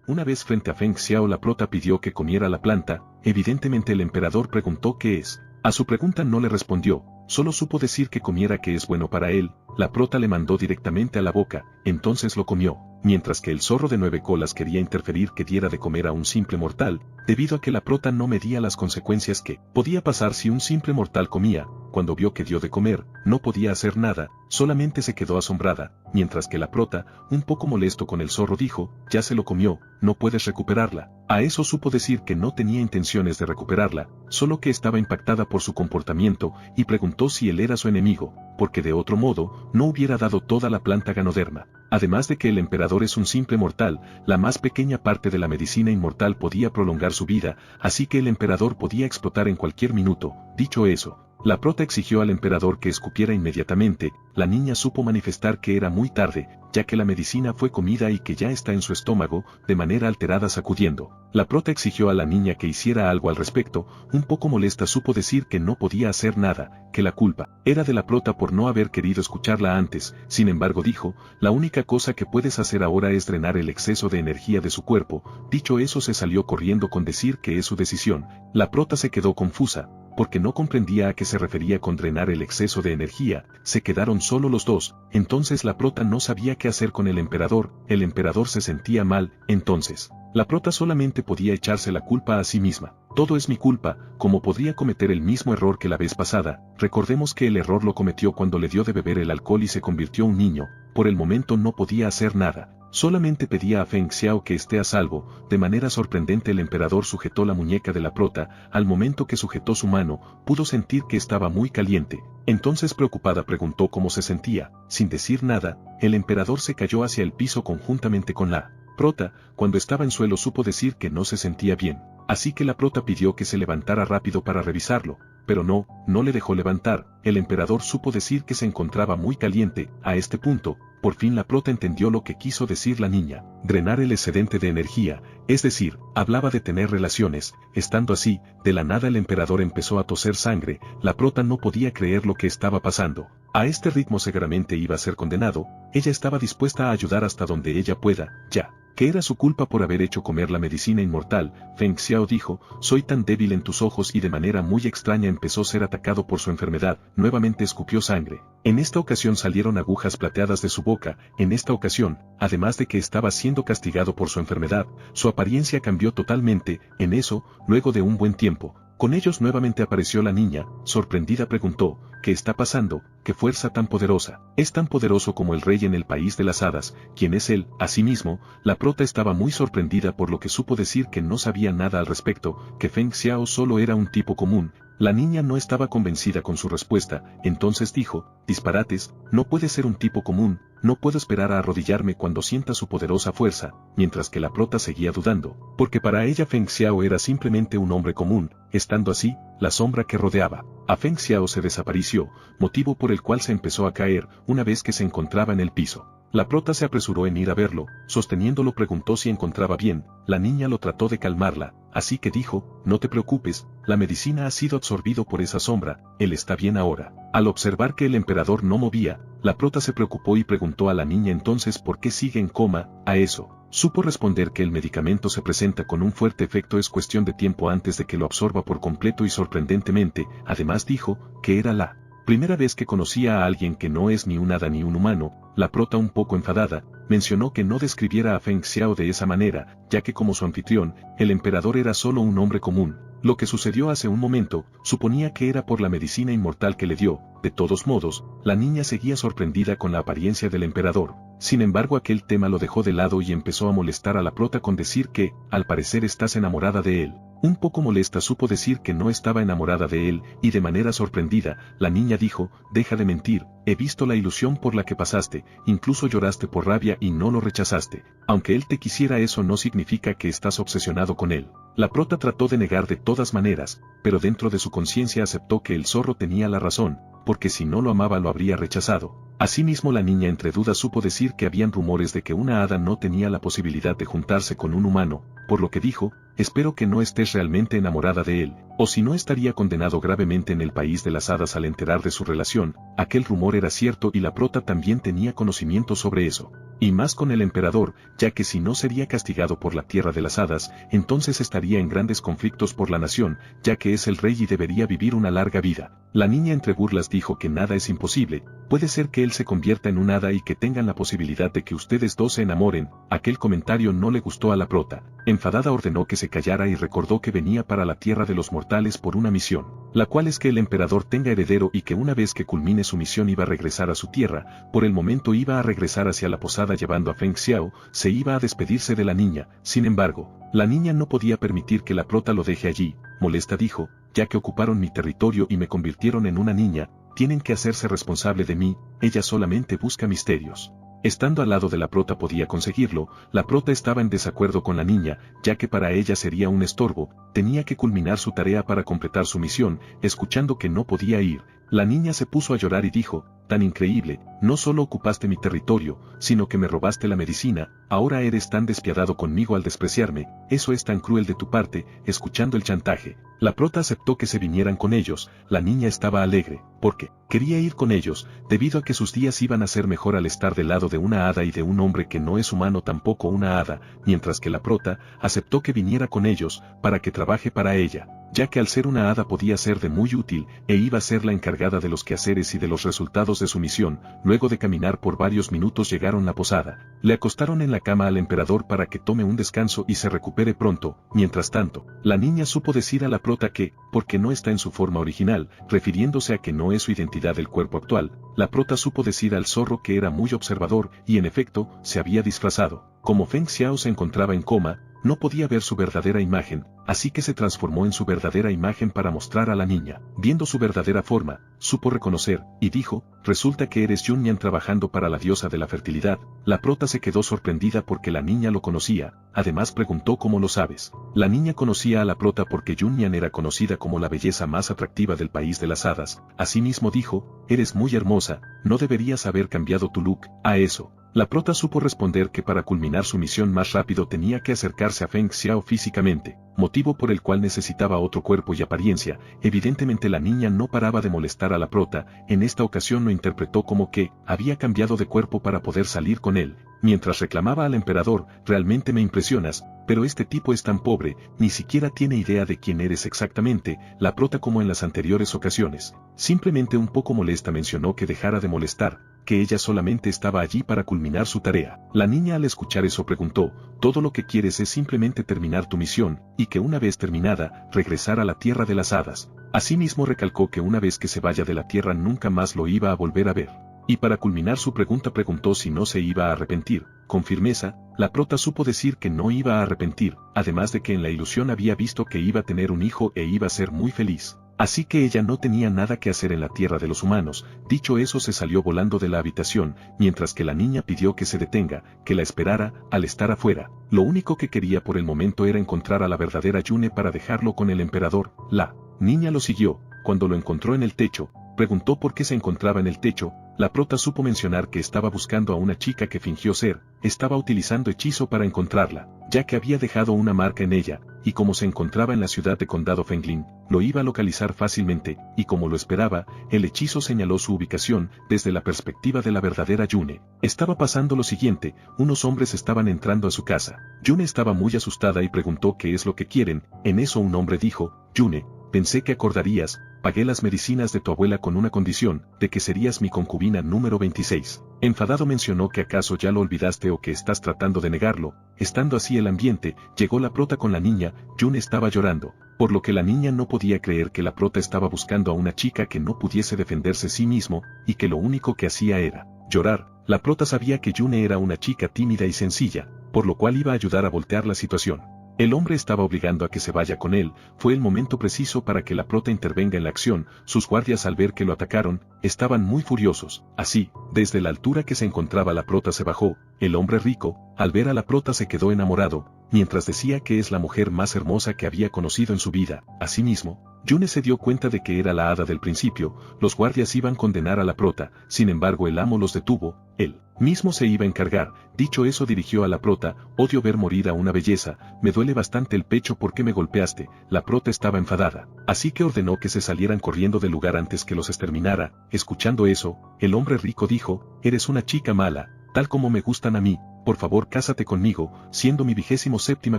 Una vez frente a Feng Xiao la prota pidió que comiera la planta, evidentemente el emperador preguntó qué es. A su pregunta no le respondió, solo supo decir que comiera que es bueno para él. La prota le mandó directamente a la boca, entonces lo comió, mientras que el zorro de 9 colas quería interferir que diera de comer a un simple mortal, debido a que la prota no medía las consecuencias que podía pasar si un simple mortal comía. Cuando vio que dio de comer, no podía hacer nada, solamente se quedó asombrada, mientras que la prota, un poco molesto con el zorro dijo, ya se lo comió, no puedes recuperarla. A eso supo decir que no tenía intenciones de recuperarla, solo que estaba impactada por su comportamiento y preguntó si él era su enemigo, porque de otro modo, no hubiera dado toda la planta ganoderma. Además de que el emperador es un simple mortal, la más pequeña parte de la medicina inmortal podía prolongar su vida, así que el emperador podía explotar en cualquier minuto. Dicho eso, la prota exigió al emperador que escupiera inmediatamente. La niña supo manifestar que era muy tarde, ya que la medicina fue comida y que ya está en su estómago, de manera alterada sacudiendo. La prota exigió a la niña que hiciera algo al respecto, un poco molesta supo decir que no podía hacer nada, que la culpa era de la prota por no haber querido escucharla antes. Sin embargo dijo, la única cosa que puedes hacer ahora es drenar el exceso de energía de su cuerpo. Dicho eso se salió corriendo con decir que es su decisión. La prota se quedó confusa, porque no comprendía a qué se refería con drenar el exceso de energía. Se quedaron solo los dos, entonces la prota no sabía qué hacer con el emperador se sentía mal, entonces la prota solamente podía echarse la culpa a sí misma. Todo es mi culpa, ¿cómo podría cometer el mismo error que la vez pasada? Recordemos que el error lo cometió cuando le dio de beber el alcohol y se convirtió en un niño. Por el momento no podía hacer nada. Solamente pedía a Feng Xiao que esté a salvo. De manera sorprendente el emperador sujetó la muñeca de la prota. Al momento que sujetó su mano, pudo sentir que estaba muy caliente. Entonces preocupada preguntó cómo se sentía. Sin decir nada, el emperador se cayó hacia el piso conjuntamente con la prota. Cuando estaba en suelo supo decir que no se sentía bien. Así que la prota pidió que se levantara rápido para revisarlo, pero no le dejó levantar. El emperador supo decir que se encontraba muy caliente. A este punto, por fin la prota entendió lo que quiso decir la niña, drenar el excedente de energía, es decir, hablaba de tener relaciones. Estando así, de la nada el emperador empezó a toser sangre. La prota no podía creer lo que estaba pasando. A este ritmo seguramente iba a ser condenado. Ella estaba dispuesta a ayudar hasta donde ella pueda, ya que era su culpa por haber hecho comer la medicina inmortal. Feng Xiao dijo, soy tan débil en tus ojos, y de manera muy extraña empezó a ser atacado por su enfermedad. Nuevamente escupió sangre. En esta ocasión salieron agujas plateadas de su boca. En esta ocasión, además de que estaba siendo castigado por su enfermedad, su apariencia cambió totalmente. En eso, luego de un buen tiempo, con ellos nuevamente apareció la niña. Sorprendida preguntó, ¿qué está pasando? ¿Qué fuerza tan poderosa? Es tan poderoso como el rey en el país de las hadas, ¿quién es él? Asimismo, la prota estaba muy sorprendida por lo que supo decir que no sabía nada al respecto, que Feng Xiao solo era un tipo común. La niña no estaba convencida con su respuesta, entonces dijo, disparates, no puede ser un tipo común, no puedo esperar a arrodillarme cuando sienta su poderosa fuerza, mientras que la prota seguía dudando, porque para ella Feng Xiao era simplemente un hombre común, estando así, la sombra que rodeaba a Feng Xiao se desapareció, motivo por el cual se empezó a caer una vez que se encontraba en el piso. La prota se apresuró en ir a verlo, sosteniéndolo preguntó si encontraba bien, la niña lo trató de calmarla, así que dijo, no te preocupes, la medicina ha sido absorbido por esa sombra, él está bien ahora. Al observar que el emperador no movía, la prota se preocupó y preguntó a la niña entonces por qué sigue en coma. A eso, supo responder que el medicamento se presenta con un fuerte efecto, es cuestión de tiempo antes de que lo absorba por completo y sorprendentemente, además dijo, que era la primera vez que conocía a alguien que no es ni un hada ni un humano. La prota, un poco enfadada, mencionó que no describiera a Feng Xiao de esa manera, ya que como su anfitrión, el emperador era solo un hombre común. Lo que sucedió hace un momento, suponía que era por la medicina inmortal que le dio. De todos modos, la niña seguía sorprendida con la apariencia del emperador. Sin embargo, aquel tema lo dejó de lado y empezó a molestar a la prota con decir que, al parecer estás enamorada de él. Un poco molesta supo decir que no estaba enamorada de él, y de manera sorprendida, la niña dijo, deja de mentir, he visto la ilusión por la que pasaste, incluso lloraste por rabia y no lo rechazaste. Aunque él te quisiera, eso no significa que estás obsesionado con él. La prota trató de negar de todas maneras, pero dentro de su conciencia aceptó que el zorro tenía la razón, porque si no lo amaba lo habría rechazado. Asimismo, la niña entre dudas supo decir que habían rumores de que una hada no tenía la posibilidad de juntarse con un humano, por lo que dijo, espero que no estés realmente enamorada de él, o si no estaría condenado gravemente en el país de las hadas al enterar de su relación. Aquel rumor era cierto y la prota también tenía conocimiento sobre eso. Y más con el emperador, ya que si no sería castigado por la tierra de las hadas, entonces estaría en grandes conflictos por la nación, ya que es el rey y debería vivir una larga vida. La niña entre burlas dijo que nada es imposible, puede ser que él se convierta en un hada y que tengan la posibilidad de que ustedes dos se enamoren. Aquel comentario no le gustó a la prota. Enfadada ordenó que se callara y recordó que venía para la tierra de los mortales por una misión, la cual es que el emperador tenga heredero y que una vez que culmine su misión iba a regresar a su tierra. Por el momento iba a regresar hacia la posada llevando a Feng Xiao, se iba a despedirse de la niña. Sin embargo, la niña no podía permitir que la prota lo deje allí. Molesta dijo, ya que ocuparon mi territorio y me convirtieron en una niña, tienen que hacerse responsable de mí, ella solamente busca misterios. Estando al lado de la prota podía conseguirlo. La prota estaba en desacuerdo con la niña, ya que para ella sería un estorbo, tenía que culminar su tarea para completar su misión. Escuchando que no podía ir, la niña se puso a llorar y dijo, tan increíble, no solo ocupaste mi territorio, sino que me robaste la medicina, ahora eres tan despiadado conmigo al despreciarme, eso es tan cruel de tu parte. Escuchando el chantaje, la prota aceptó que se vinieran con ellos. La niña estaba alegre, porque quería ir con ellos, debido a que sus días iban a ser mejor al estar del lado de una hada y de un hombre que no es humano, tampoco una hada, mientras que la prota aceptó que viniera con ellos, para que trabaje para ella, ya que al ser una hada podía ser de muy útil, e iba a ser la encargada de los quehaceres y de los resultados de su misión. Luego de caminar por varios minutos llegaron a la posada, le acostaron en la cama al emperador para que tome un descanso y se recupere pronto. Mientras tanto, la niña supo decir a la prota que, porque no está en su forma original, refiriéndose a que no es su identidad el cuerpo actual. La prota supo decir al zorro que era muy observador, y en efecto, se había disfrazado. Como Feng Xiao se encontraba en coma, no podía ver su verdadera imagen, así que se transformó en su verdadera imagen para mostrar a la niña. Viendo su verdadera forma, supo reconocer, y dijo, resulta que eres Yunyan trabajando para la diosa de la fertilidad. La prota se quedó sorprendida porque la niña lo conocía, además preguntó cómo lo sabes. La niña conocía a la prota porque Yunyan era conocida como la belleza más atractiva del país de las hadas. Asimismo dijo, eres muy hermosa, no deberías haber cambiado tu look. A eso, la prota supo responder que para culminar su misión más rápido tenía que acercarse a Feng Xiao físicamente, motivo por el cual necesitaba otro cuerpo y apariencia. Evidentemente la niña no paraba de molestar a la prota, en esta ocasión lo interpretó como que había cambiado de cuerpo para poder salir con él, mientras reclamaba al emperador, realmente me impresionas, pero este tipo es tan pobre, ni siquiera tiene idea de quién eres exactamente. La prota, como en las anteriores ocasiones, simplemente un poco molesta mencionó que dejara de molestar, que ella solamente estaba allí para culminar su tarea. La niña al escuchar eso preguntó, todo lo que quieres es simplemente terminar tu misión, y que una vez terminada, regresar a la tierra de las hadas. Asimismo recalcó que una vez que se vaya de la tierra nunca más lo iba a volver a ver. Y para culminar su pregunta preguntó si no se iba a arrepentir. Con firmeza, la prota supo decir que no iba a arrepentir, además de que en la ilusión había visto que iba a tener un hijo e iba a ser muy feliz. Así que ella no tenía nada que hacer en la tierra de los humanos. Dicho eso se salió volando de la habitación, mientras que la niña pidió que se detenga, que la esperara. Al estar afuera, lo único que quería por el momento era encontrar a la verdadera Yune para dejarlo con el emperador. La niña lo siguió. Cuando lo encontró en el techo, preguntó por qué se encontraba en el techo. La prota supo mencionar que estaba buscando a una chica que fingió ser, estaba utilizando hechizo para encontrarla, ya que había dejado una marca en ella, y como se encontraba en la ciudad de Condado Fenglin, lo iba a localizar fácilmente, y como lo esperaba, el hechizo señaló su ubicación. Desde la perspectiva de la verdadera Yune, estaba pasando lo siguiente: unos hombres estaban entrando a su casa. Yune estaba muy asustada y preguntó qué es lo que quieren. En eso un hombre dijo, Yune, pensé que acordarías, pagué las medicinas de tu abuela con una condición, de que serías mi concubina número 26. Enfadado mencionó que acaso ya lo olvidaste o que estás tratando de negarlo. Estando así el ambiente, llegó la prota con la niña. Yune estaba llorando, por lo que la niña no podía creer que la prota estaba buscando a una chica que no pudiese defenderse sí mismo, y que lo único que hacía era llorar. La prota sabía que Yune era una chica tímida y sencilla, por lo cual iba a ayudar a voltear la situación. El hombre estaba obligando a que se vaya con él. Fue el momento preciso para que la prota intervenga en la acción. Sus guardias al ver que lo atacaron, estaban muy furiosos. Así, desde la altura que se encontraba la prota se bajó. El hombre rico, al ver a la prota se quedó enamorado, mientras decía que es la mujer más hermosa que había conocido en su vida. Asimismo, Yune se dio cuenta de que era la hada del principio. Los guardias iban a condenar a la prota, sin embargo el amo los detuvo. Él mismo se iba a encargar. Dicho eso dirigió a la prota, odio ver morir a una belleza, me duele bastante el pecho porque me golpeaste. La prota estaba enfadada, así que ordenó que se salieran corriendo del lugar antes que los exterminara. Escuchando eso, el hombre rico dijo, eres una chica mala, tal como me gustan a mí, por favor cásate conmigo, siendo mi 27ª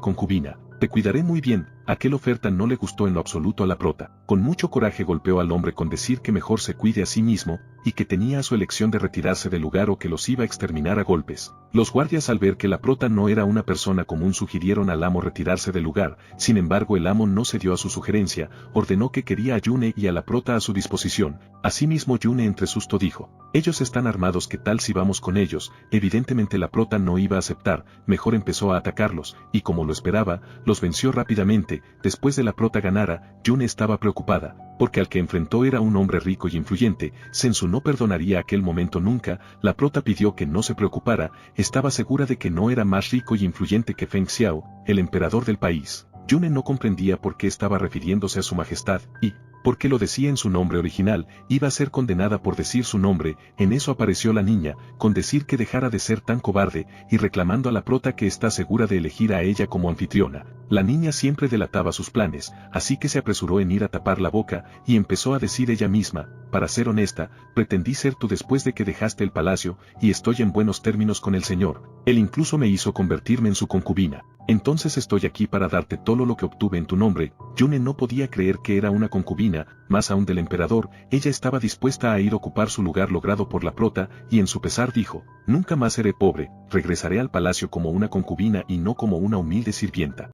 concubina, te cuidaré muy bien. Aquel oferta no le gustó en lo absoluto a la prota. Con mucho coraje golpeó al hombre con decir que mejor se cuide a sí mismo, y que tenía a su elección de retirarse del lugar o que los iba a exterminar a golpes. Los guardias al ver que la prota no era una persona común sugirieron al amo retirarse del lugar. Sin embargo el amo no cedió a su sugerencia, ordenó que quería a Yune y a la prota a su disposición. Asimismo Yune entre susto dijo, ellos están armados, ¿qué tal si vamos con ellos? Evidentemente la prota no iba a aceptar, mejor empezó a atacarlos, y como lo esperaba, los venció rápidamente. Después de la prota ganara, Yune estaba preocupada, porque al que enfrentó era un hombre rico y influyente. Sensu no perdonaría aquel momento nunca. La prota pidió que no se preocupara, estaba segura de que no era más rico y influyente que Feng Xiao, el emperador del país. Yune no comprendía por qué estaba refiriéndose a su majestad, y, porque lo decía en su nombre original, iba a ser condenada por decir su nombre. En eso apareció la niña, con decir que dejara de ser tan cobarde, y reclamando a la prota que está segura de elegir a ella como anfitriona. La niña siempre delataba sus planes, así que se apresuró en ir a tapar la boca, y empezó a decir ella misma, para ser honesta, pretendí ser tú después de que dejaste el palacio, y estoy en buenos términos con el señor. Él incluso me hizo convertirme en su concubina. Entonces estoy aquí para darte todo lo que obtuve en tu nombre. Yune no podía creer que era una concubina, más aún del emperador. Ella estaba dispuesta a ir a ocupar su lugar logrado por la prota, y en su pesar dijo, nunca más seré pobre, regresaré al palacio como una concubina y no como una humilde sirvienta.